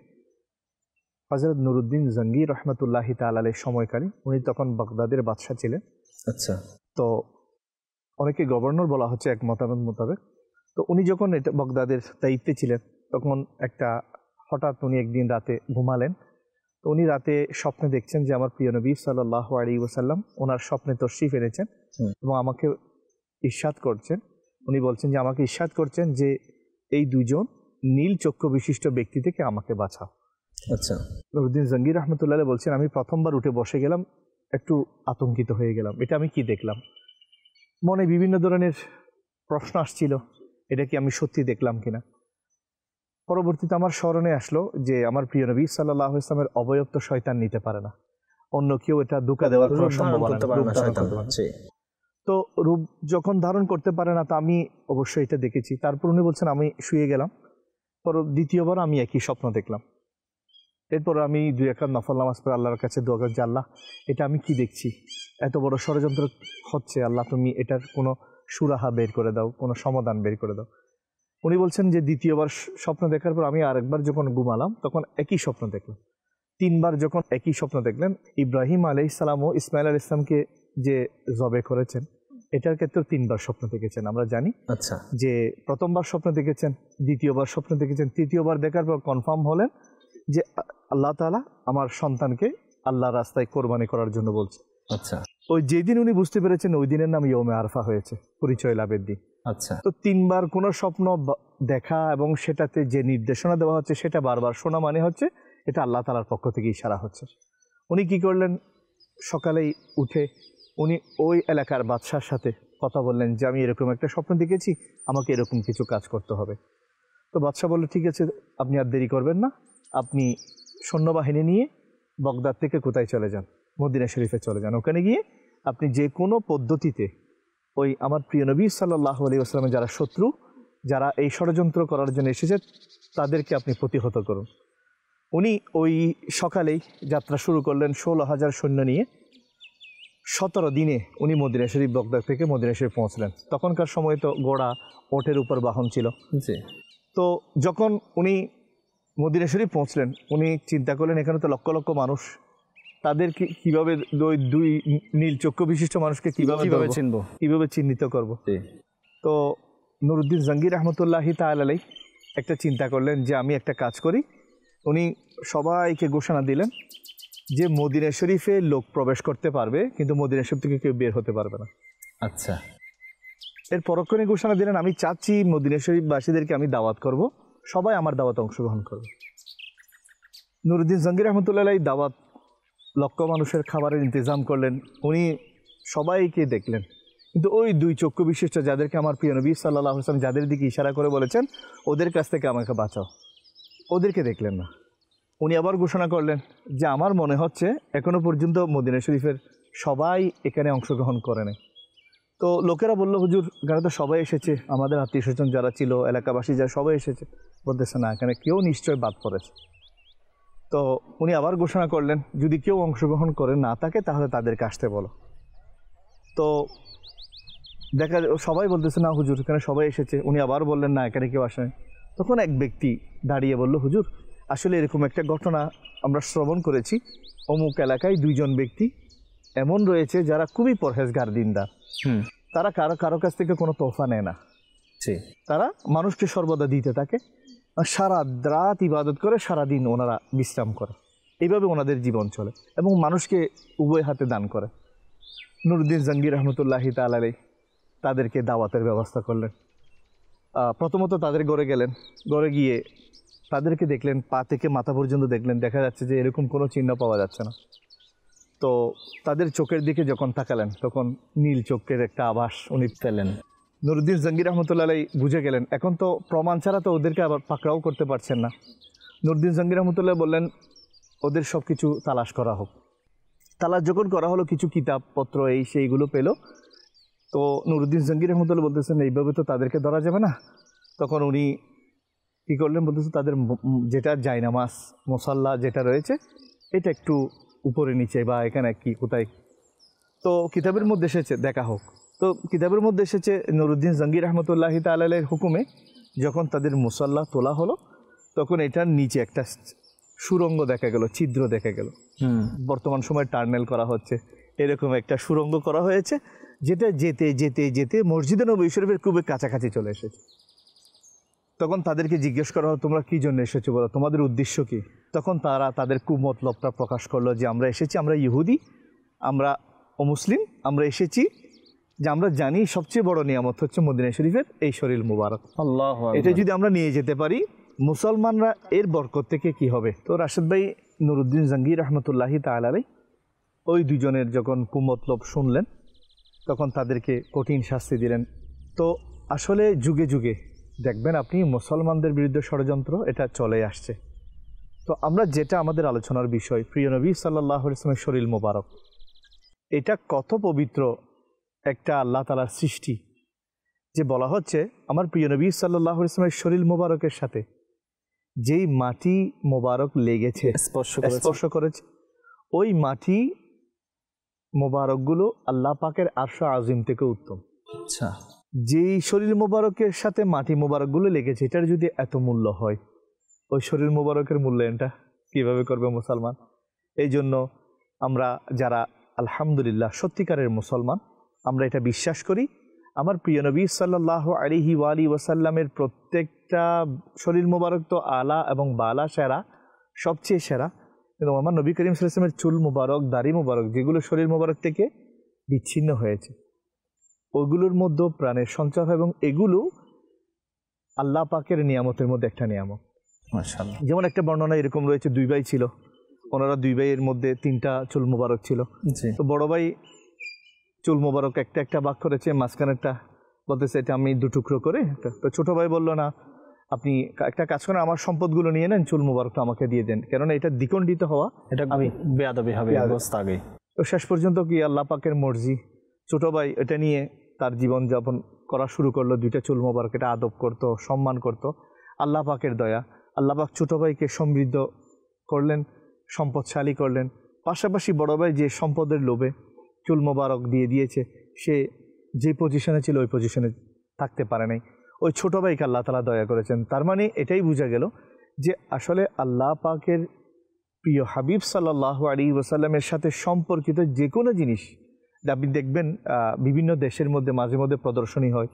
[SPEAKER 3] হযরত নুরুদ্দিন জঙ্গি রহমতুল্লাহি তাআলা আলাইহির সময়কালীন, উনি তখন বাগদাদের বাদশাহ ছিলেন।
[SPEAKER 2] আচ্ছা।
[SPEAKER 3] তো অনেকে গভর্নর বলা হচ্ছে এক মতামত মোতাবেক। তো উনি যখন এটা বাগদাদের দায়িত্বে ছিলেন, তখন হঠাৎ উনি একদিন রাতে ঘুমালেন। তো উনি রাতে স্বপ্নে দেখছেন যে আমার প্রিয় নবী সাল্লাল্লাহু আলাইহি ওয়াসাল্লাম ওনার স্বপ্নে তশরিফ এনেছেন এবং আমাকে ইরশাদ করছেন। উনি বলছেন যে আমাকে ইরশাদ করছেন যে এই দুজন নীল চক্ষু বিশিষ্ট ব্যক্তি থেকে আমাকে বাঁচাও।
[SPEAKER 2] আচ্ছা।
[SPEAKER 3] নুরুদ্দিন জঙ্গি রহমতুল্লাহ বলছেন আমি প্রথমবার উঠে বসে গেলাম, একটু আতঙ্কিত হয়ে গেলাম, এটা আমি কি দেখলাম। মনে বিভিন্ন ধরনের প্রশ্ন আসছিল, এটা কি আমি সত্যি দেখলাম কিনা। পরবর্তীতে আমার স্মরণে আসলো যে আমার প্রিয় নবী সাল্লাল্লাহু আলাইহি ওয়াসাল্লামের অবয়ব তো শয়তান নিতে পারে না, অন্য কেউ এটা ধোঁকা দেওয়ার কোনো সম্ভাবনা নেই। তো রূপ যখন ধারণ করতে পারে না, তা আমি অবশ্যই এটা দেখেছি। তারপর উনি বলছেন আমি শুয়ে গেলাম, দ্বিতীয়বার আমি একই স্বপ্ন দেখলাম। এরপর আমি 2 রাকাত নফল নামাজ পড়ে আল্লাহর কাছে দোয়া করি যে আল্লাহ এটা আমি কি দেখছি, এত বড় ষড়যন্ত্র হচ্ছে, আল্লাহ তুমি এটার কোনো সুরাহা বের করে দাও, কোনো সমাধান বের করে দাও। উনি বলছেন যে দ্বিতীয়বার স্বপ্ন দেখার পর আমি আরেকবার যখন ঘুমালাম তখন একই স্বপ্ন দেখলাম। 3বার যখন একই স্বপ্ন দেখলেন, ইব্রাহিম আলাইহিস সালাম ও ইসমাইল আলাইহিস সালামকে যে জবে করেছেন এটার ক্ষেত্রে 3বার স্বপ্ন দেখেছেন আমরা জানি।
[SPEAKER 2] আচ্ছা।
[SPEAKER 3] যে প্রথমবার স্বপ্ন দেখেছেন, দ্বিতীয়বার স্বপ্ন দেখেছেন, তৃতীয়বার দেখার পর কনফার্ম হলেন যে আল্লাহ তাআলা আমার সন্তানকে আল্লাহর রাস্তায় কোরবানি করার জন্য বলছে।
[SPEAKER 2] আচ্ছা।
[SPEAKER 3] ওই যেদিন উনি বুঝতে পেরেছেন ওই দিনের নাম ইয়মে আরফা হয়েছে, পরিচয় লাভের দিন।
[SPEAKER 2] আচ্ছা।
[SPEAKER 3] তো 3বার কোনো স্বপ্ন দেখা এবং সেটাতে যে নির্দেশনা দেওয়া হচ্ছে সেটা বারবার শোনা মানে হচ্ছে এটা আল্লাহ তাআলার পক্ষ থেকে ইশারা হচ্ছে। উনি কি করলেন, সকালেই উঠে উনি ওই এলাকার বাদশার সাথে কথা বললেন যে আমি এরকম একটা স্বপ্ন দেখেছি, আমাকে এরকম কিছু কাজ করতে হবে। তো বাদশা বলল ঠিক আছে, আপনি আর দেরি করবেন না, আপনি সৈন্যবাহিনী নিয়ে বগদাদ থেকে কোথায় চলে যান, মদিনা শরীফে চলে যান। ওখানে গিয়ে আপনি যে কোনো পদ্ধতিতে ওই আমার প্রিয় নবী সাল্লাল্লাহু আলাইহি ওয়াসাল্লামের যারা শত্রু, যারা এই ষড়যন্ত্র করার জন্য এসেছে, তাদেরকে আপনি প্রতিহত করুন। উনি ওই সকালেই যাত্রা শুরু করলেন 16,000 সৈন্য নিয়ে। 17 দিনে উনি মদিনা শরীফ, বগদাদ থেকে মদিনা শরীফ পৌঁছলেন। তখনকার সময় তো ঘোড়া, ওটের উপর বাহন ছিল। তো যখন উনি মদিনা শরীফ পৌঁছলেন, উনি চিন্তা করলেন এখানে তো লক্ষ লক্ষ মানুষ, তাদের কীভাবে দুই নীল চক্ষু বিশিষ্ট মানুষকে কীভাবে চিনব, কীভাবে চিহ্নিত করব। তো নুরুদ্দিন জাহাঙ্গীর রহমতুল্লাহি তাআলা আলাইহি একটা চিন্তা করলেন যে আমি একটা কাজ করি। উনি সবাইকে ঘোষণা দিলেন যে মদিনা শরীফে লোক প্রবেশ করতে পারবে, কিন্তু মদিনা শরীফ থেকে কেউ বের হতে পারবে না। আচ্ছা। এর পরক্ষণে ঘোষণা দিলেন আমি চাচ্ছি মদিনা শরীফবাসীদেরকে আমি দাওয়াত করব, সবাই আমার দাওয়াতে অংশগ্রহণ করবে। নুরুদ্দিন জাহাঙ্গীর রহমতুল্লাহ আলাইহি দাওয়াত, লক্ষ মানুষের খাবারের ইন্তজাম করলেন। উনি সবাইকে দেখলেন, কিন্তু ওই দুই চক্ষু বিশিষ্ট যাদেরকে আমার প্রিয় নবী সাল্লাল্লাহু আলাইহি ওয়াসাল্লাম যাদের দিকে ইশারা করে বলেছেন ওদের কাছ থেকে আমাকে বাঁচাও, ওদেরকে দেখলেন না। উনি আবার ঘোষণা করলেন যে আমার মনে হচ্ছে এখনো পর্যন্ত মদিনা শরীফের সবাই এখানে অংশগ্রহণ করে নেয়। তো লোকেরা বলল হুজুর এখানে তো সবাই এসেছে, আমাদের আত্মীয় স্বজন যারা ছিল, এলাকাবাসী যারা সবাই এসেছে। বলতেছে না, এখানে কেউ নিশ্চয় বাদ পড়েছে। তো উনি আবার ঘোষণা করলেন যদি কেউ অংশগ্রহণ করে না থাকে তাহলে তাদেরকে আসতে বলো। তো দেখা সবাই বলতেছে না হুজুর এখানে সবাই এসেছে। উনি আবার বললেন না এখানে কেউ আসেনি। তখন এক ব্যক্তি দাঁড়িয়ে বলল হুজুর আসলে এরকম একটা ঘটনা আমরা শ্রবণ করেছি, অমুক এলাকায় দুইজন ব্যক্তি এমন রয়েছে যারা খুবই পরহেজগার, দিনদার। তারা কারো কাছ থেকে কোনো তোহফা নেয় না, তারা মানুষকে সর্বদা দিতে থাকে, সারা রাত ইবাদত করে, সারাদিন ওনারা বিশ্রাম করে, এইভাবে ওনাদের জীবন চলে এবং মানুষকে উভয় হাতে দান করে। নুরুদ্দিন জাহাঙ্গীর রহমতুল্লাহি তাআলা আলাইহি তাদেরকে দাওয়াতের ব্যবস্থা করলেন। প্রথমত তাদের ঘরে গেলেন, ঘরে গিয়ে তাদেরকে দেখলেন, পা থেকে মাথা পর্যন্ত দেখলেন, দেখা যাচ্ছে যে এরকম কোনো চিহ্ন পাওয়া যাচ্ছে না। তো তাদের চোখের দিকে যখন তাকালেন তখন নীল চোখের একটা আভাস উনি পেলেন। নুরুদ্দিন জাহাঙ্গীর রহমতুল্লাহ আলাইহি বুঝে গেলেন এখন তো প্রমাণ ছাড়া তো ওদেরকে আবার পাকড়াও করতে পারছেন না। নুরুদ্দিন জাহাঙ্গীর রহমতুল্লাহ বললেন ওদের সব কিছু তালাশ করা হোক। তালাশ যখন করা হলো, কিছু কিতাবপত্র এই সেইগুলো পেল। তো নুরুদ্দিন জাহাঙ্গীর রহমতুল্লাহ বলতেছেন এইভাবে তো তাদেরকে ধরা যাবে না। তখন উনি কী করলেন বলতেছে তাদের যেটা জায়নামাজ, মুসাল্লা যেটা রয়েছে এটা একটু উপরে নিচে বা এখানে কি কোথায়, তো কিতাবের মধ্যে এসেছে দেখা হোক। তো কিতাবের মধ্যে এসেছে নুরুদ্দিন জাহাঙ্গীর রহমতুল্লাহি তাআলা আলাইহির হুকুমে যখন তাদের মুসাল্লা তোলা হলো তখন এটার নিচে একটা সুরঙ্গ দেখা গেল, ছিদ্র দেখা গেল। বর্তমান সময় টার্নেল করা হচ্ছে, এরকম একটা সুরঙ্গ করা হয়েছে যেটা যেতে যেতে যেতে মসজিদে নববী শরীফের খুবই কাছাকাছি চলে এসেছে। তখন তাদেরকে জিজ্ঞেস করা হলো তোমরা কী জন্য এসেছো, বলো তোমাদের উদ্দেশ্য কী? তখন তারা তাদের কুমতলবটা প্রকাশ করলো যে আমরা এসেছি, আমরা ইহুদি, আমরা অমুসলিম, আমরা এসেছি যে আমরা জানি সবচেয়ে বড় নিয়ামত হচ্ছে মদিনা শরীফের এই শরীর মুবারক, আল্লাহ, এটা যদি আমরা নিয়ে যেতে পারি মুসলমানরা এর বরকত থেকে কি হবে। তো রাশেদ ভাই নুরুদ্দিন জাহাঙ্গীর রহমতুল্লাহি তাআলা আলাইহি ওই দুজনের যখন কুমতলব শুনলেন তখন তাদেরকে কঠিন শাস্তি দিলেন। তো আসলে যুগে যুগে দেখবেন আপনি মুসলমানদের বিরুদ্ধে ষড়যন্ত্র এটা চলে আসছে। তো আমরা যেটা আমাদের আলোচনার বিষয় প্রিয় নবী সাল্লাল্লাহু আলাইহি ওয়াসাল্লামের শরীর মোবারক, এটা কত পবিত্র একটা আল্লাহ তাআলার সৃষ্টি যে বলা হচ্ছে আমার প্রিয় নবী সাল্লাল্লাহু আলাইহি ওয়াসাল্লামের শরীর মোবারকের সাথে যেই মাটি মোবারক লেগেছে, স্পর্শ করেছে, ওই মাটি মোবারকগুলো আল্লাহ পাকের আরশ আজিম থেকে উত্তম। আচ্ছা, যেই শরীর মোবারকের সাথে মাটি মোবারকগুলো লেগেছে এটার যদি এত মূল্য হয়, ওই শরীর মোবারকের মূল্যায়নটা কীভাবে করবে মুসলমান? এই জন্য আমরা যারা আলহামদুলিল্লাহ সত্যিকারের মুসলমান, আমরা এটা বিশ্বাস করি আমার প্রিয় নবী সাল্লাল্লাহু আলাইহি ওয়াসাল্লামের প্রত্যেকটা শরীর মোবারক তো আলা এবং বালা সেরা, সবচেয়ে সেরা। কিন্তু আমার নবী করিম সাল্লাল্লাহু আলাইহি ওয়াসাল্লামের চুল মুবারক, দাড়ি মুবারক যেগুলো শরীর মোবারক থেকে বিচ্ছিন্ন হয়েছে ওগুলোর মধ্যে প্রাণের সঞ্চার, এবং এগুলো আল্লাহ পাকের নিয়ামতের মধ্যে একটা নিয়ামত। মাশাআল্লাহ। যেমন একটা বর্ণনা এরকম রয়েছে, দুই ভাই ছিল, ওনারা দুই ভাইয়ের মধ্যে 3টা চুল মোবারক ছিল। তো বড় ভাই চুল মোবারক একটা একটা ভাগ করেছে, মাঝখানেরটা বলতেছে এটা আমি 2 টুকরো করে। তো ছোট ভাই বলল না, আপনি একটা কাজ করেন, আমার সম্পদগুলো নিয়ে নেন, চুল মোবারকটা আমাকে দিয়ে দেন, কেননা এটা দ্বিখণ্ডিত হওয়া, এটা আমি বেয়াদবি হবে অবস্থা আগে। তো শেষ পর্যন্ত কি আল্লাহ পাকের মর্জি, ছোটো ভাই এটা নিয়ে তার জীবনযাপন করা শুরু করলো, 2টা চুল মোবারক, এটা আদব করতো, সম্মান করতো। আল্লাহ পাকের দয়া, আল্লাহ পাক ছোটো ভাইকে সমৃদ্ধ করলেন, সম্পদশালী করলেন। পাশাপাশি বড় ভাই যে সম্পদের লোভে চুল মোবারক দিয়ে দিয়েছে, সে যে পজিশনে ছিল ওই পজিশনে থাকতে পারে নাই, ওই ছোটো ভাইকে আল্লাহ তাআলা দয়া করেছেন। তার মানে এটাই বোঝা গেল যে আসলে আল্লাহ পাকের প্রিয় হাবিব সাল্লাল্লাহু আলাইহি ওয়াসাল্লামের সাথে সম্পর্কিত যে কোনো জিনিস আপনি দেখবেন বিভিন্ন দেশের মধ্যে মাঝে মধ্যে প্রদর্শনী হয়,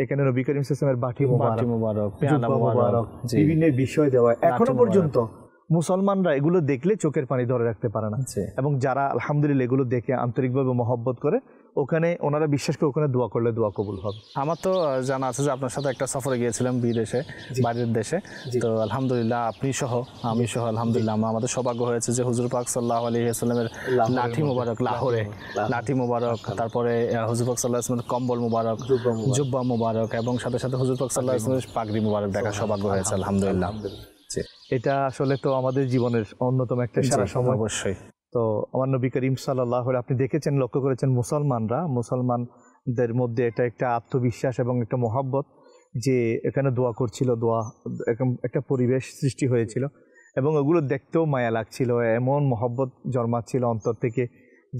[SPEAKER 3] এখানে নবী করিম সাল্লাল্লাহু আলাইহি ওয়াসাল্লামের বাটি মোবারক, জুব্বা মোবারক, বিভিন্ন বিষয় দেওয়া। এখনো পর্যন্ত মুসলমানরা এগুলো দেখলে চোখের পানি ধরে রাখতে পারে না, এবং যারা আলহামদুলিল্লাহ এগুলো দেখে আন্তরিকভাবে মহব্বত করে, ওখানে ওনারা বিশ্বাস করে ওখানে দোয়া করলে দোয়া কবুল হবে।
[SPEAKER 2] আমার তো জানা আছে যে আপনার সাথে একটা সফরে গিয়েছিলাম বিদেশে, বাইরের দেশে। তো আলহামদুলিল্লাহ আপনি সহ আমি সহ আলহামদুলিল্লাহ আমাদের সৌভাগ্য হয়েছে যে হুজুর পাক সাল্লাল্লাহু আলাইহি ওয়াসাল্লামের লাঠি মোবারক, লাহোরে লাঠি মোবারক, তারপরে হুজুর পাক সাল্লাল্লাহু আলাইহি ওয়াসাল্লামের কম্বল মোবারক, জুব্বা মোবারক, এবং সাথে সাথে হুজুর পাক সাল্লাল্লাহু আলাইহি ওয়াসাল্লামের পাগড়ি মোবারক দেখার সৌভাগ্য হয়েছে আলহামদুলিল্লাহ।
[SPEAKER 3] এটা আসলে তো আমাদের জীবনের অন্যতম একটা সেরা সময়।
[SPEAKER 2] অবশ্যই।
[SPEAKER 3] তো আমার নবী করিম সাল্লাল্লাহু আলাইহি, আপনি দেখেছেন, লক্ষ্য করেছেন, মুসলমানদের মধ্যে এটা একটা আত্মবিশ্বাস এবং একটা মহব্বত, যে এখানে দোয়া করছিল, দোয়া একটা পরিবেশ সৃষ্টি হয়েছিল, এবং ওগুলো দেখতেও মায়া লাগছিল, এমন মহব্বত জন্মাচ্ছিল অন্তর থেকে,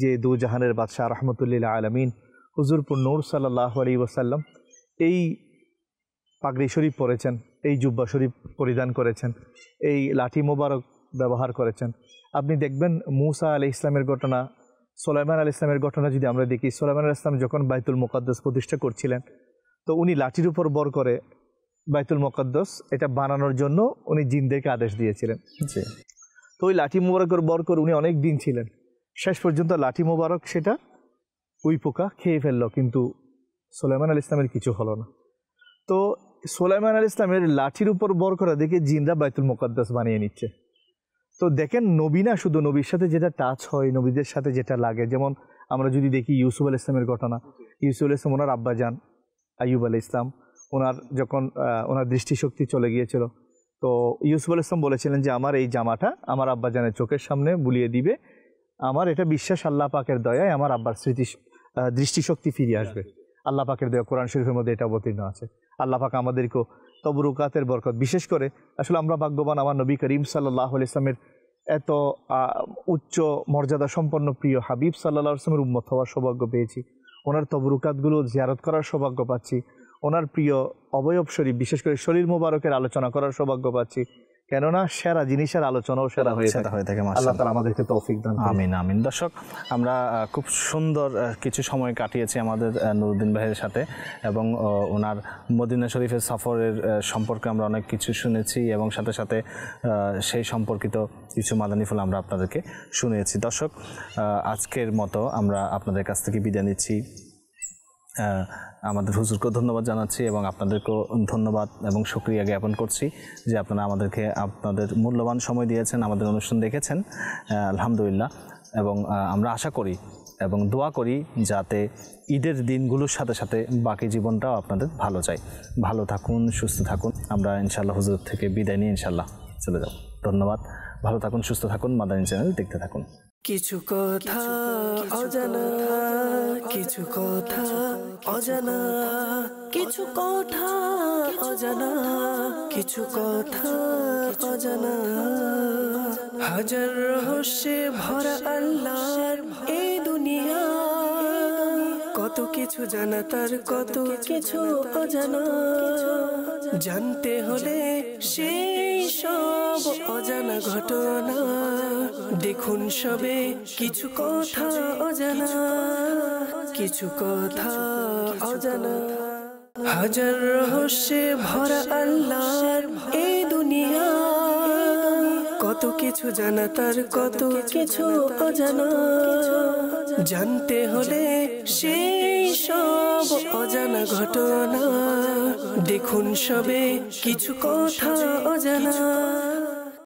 [SPEAKER 3] যে দু জাহানের বাদশাহ রাহমাতুল্লিল আলামিন হুজুর নূর সাল্লাল্লাহু আলাইহি ওয়াসাল্লাম এই পাগড়ি শরীফ পরেছেন, এই জুব্বা শরীফ পরিধান করেছেন, এই লাঠি মোবারক ব্যবহার করেছেন। আপনি দেখবেন মূসা আলাইহিস ইসলামের ঘটনা, সুলাইমান আলাইহিস ইসলামের ঘটনা যদি আমরা দেখি, সুলাইমান আলাইহিস ইসলাম যখন বাইতুল মুকাদ্দাস প্রতিষ্ঠা করছিলেন, তো উনি লাঠির উপর বর করে বাইতুল মুকাদ্দাস এটা বানানোর জন্য উনি জিনদেরকে আদেশ দিয়েছিলেন। তো ওই লাঠি মোবারকের বর করে উনি অনেক দিন ছিলেন, শেষ পর্যন্ত লাঠি মোবারক সেটা উই পোকা খেয়ে ফেললো, কিন্তু সুলাইমান আলাইহিস ইসলামের কিছু হলো না। তো সুলাইমান আলাইহিস ইসলামের লাঠির উপর বর করা দেখে জিনরা বাইতুল মুকাদ্দাস বানিয়ে নিচ্ছে। তো দেখেন, নবী না শুধু, নবীর সাথে যেটা টাচ হয়, নবীদের সাথে যেটা লাগে, যেমন আমরা যদি দেখি ইউসুফ আলাইহিস ইসলামের ঘটনা, ইউসুফ আলাইহিস ইসলাম ওনার আব্বাজান আইয়ুব আলাইহিস ইসলাম, ওনার যখন ওনার দৃষ্টিশক্তি চলে গিয়েছিল, তো ইউসুফ আলাইহিস ইসলাম বলেছিলেন যে আমার এই জামাটা আমার আব্বাজানের চোখের সামনে বুলিয়ে দিবে, আমার এটা বিশ্বাস আল্লাহ পাকের দয়ায় আমার আব্বার দৃষ্টিশক্তি ফিরে আসবে। আল্লাহ পাকের দয়া, কোরআন শরীফের মধ্যে এটা অবতীর্ণ আছে। আল্লাহ পাক আমাদেরকেও তবরুকাতের বরকত, বিশেষ করে আসলে আমরা ভাগ্যবান, আমার নবী করিম সাল্লাল্লাহু আলাইহি ওয়াসাল্লামের এত উচ্চ মর্যাদা সম্পন্ন প্রিয় হাবিব সাল্লাল্লাহু আলাইহি ওয়াসাল্লামের উম্মত হওয়ার সৌভাগ্য পেয়েছি, ওনার তবরুকাতগুলো জিয়ারত করার সৌভাগ্য পাচ্ছি, ওনার প্রিয় অবয়ব শরীফ বিশেষ করে শরীর মোবারকের আলোচনা করার সৌভাগ্য পাচ্ছি, কেননা সেরা জিনিসের আলোচনাও সেরা হয়ে থাকে। আল্লাহ তাআলা আমাদেরকে তৌফিক দান করুন।
[SPEAKER 2] আমিন আমিন। দর্শক, আমরা খুব সুন্দর কিছু সময় কাটিয়েছি আমাদের নুরুদ্দিন ভাইয়ের সাথে, এবং ওনার মদিনা শরীফের সফরের সম্পর্কে আমরা অনেক কিছু শুনেছি, এবং সাথে সাথে সেই সম্পর্কিত কিছু মাদানী ফুল আমরা আপনাদেরকে শুনিয়েছি। দর্শক, আজকের মতো আমরা আপনাদের কাছ থেকে বিদায় নিচ্ছি। আমাদের হুজুরকেও ধন্যবাদ জানাচ্ছি, এবং আপনাদেরকেও ধন্যবাদ এবং শুকরিয়া জ্ঞাপন করছি যে আপনারা আমাদেরকে আপনাদের মূল্যবান সময় দিয়েছেন, আমাদের অনুষ্ঠান দেখেছেন আলহামদুলিল্লাহ। এবং আমরা আশা করি এবং দোয়া করি যাতে ঈদের দিনগুলোর সাথে সাথে বাকি জীবনটাও আপনাদের ভালো যায়। ভালো থাকুন, সুস্থ থাকুন। আমরা ইনশাআল্লাহ হুজুর থেকে বিদায় নিয়ে ইনশাআল্লাহ চলে যাব। ধন্যবাদ। ভালো থাকুন, সুস্থ থাকুন, মাদানী চ্যানেল দেখতে থাকুন।
[SPEAKER 1] কিছু কথা অজানা, কিছু কথা অজানা, কিছু কথা অজানা, কিছু কথা অজানা, হাজার রহস্যে ভরা আল্লাহর এই দুনিয়া, কত কিছু জানা তার কত কিছু অজানা, জানতে হলে সেই সব অজানা ঘটনা দেখুন সবে কিছু কথা অজানা, কিছু কথা অজানা, হাজার রহস্যে ভরা আল্লাহর এই দুনিয়া, কত কিছু জানা তার কত কিছু অজানা, জানতে হলে সেই সব অজানা ঘটনা দেখুন সবে কিছু কথা অজানা।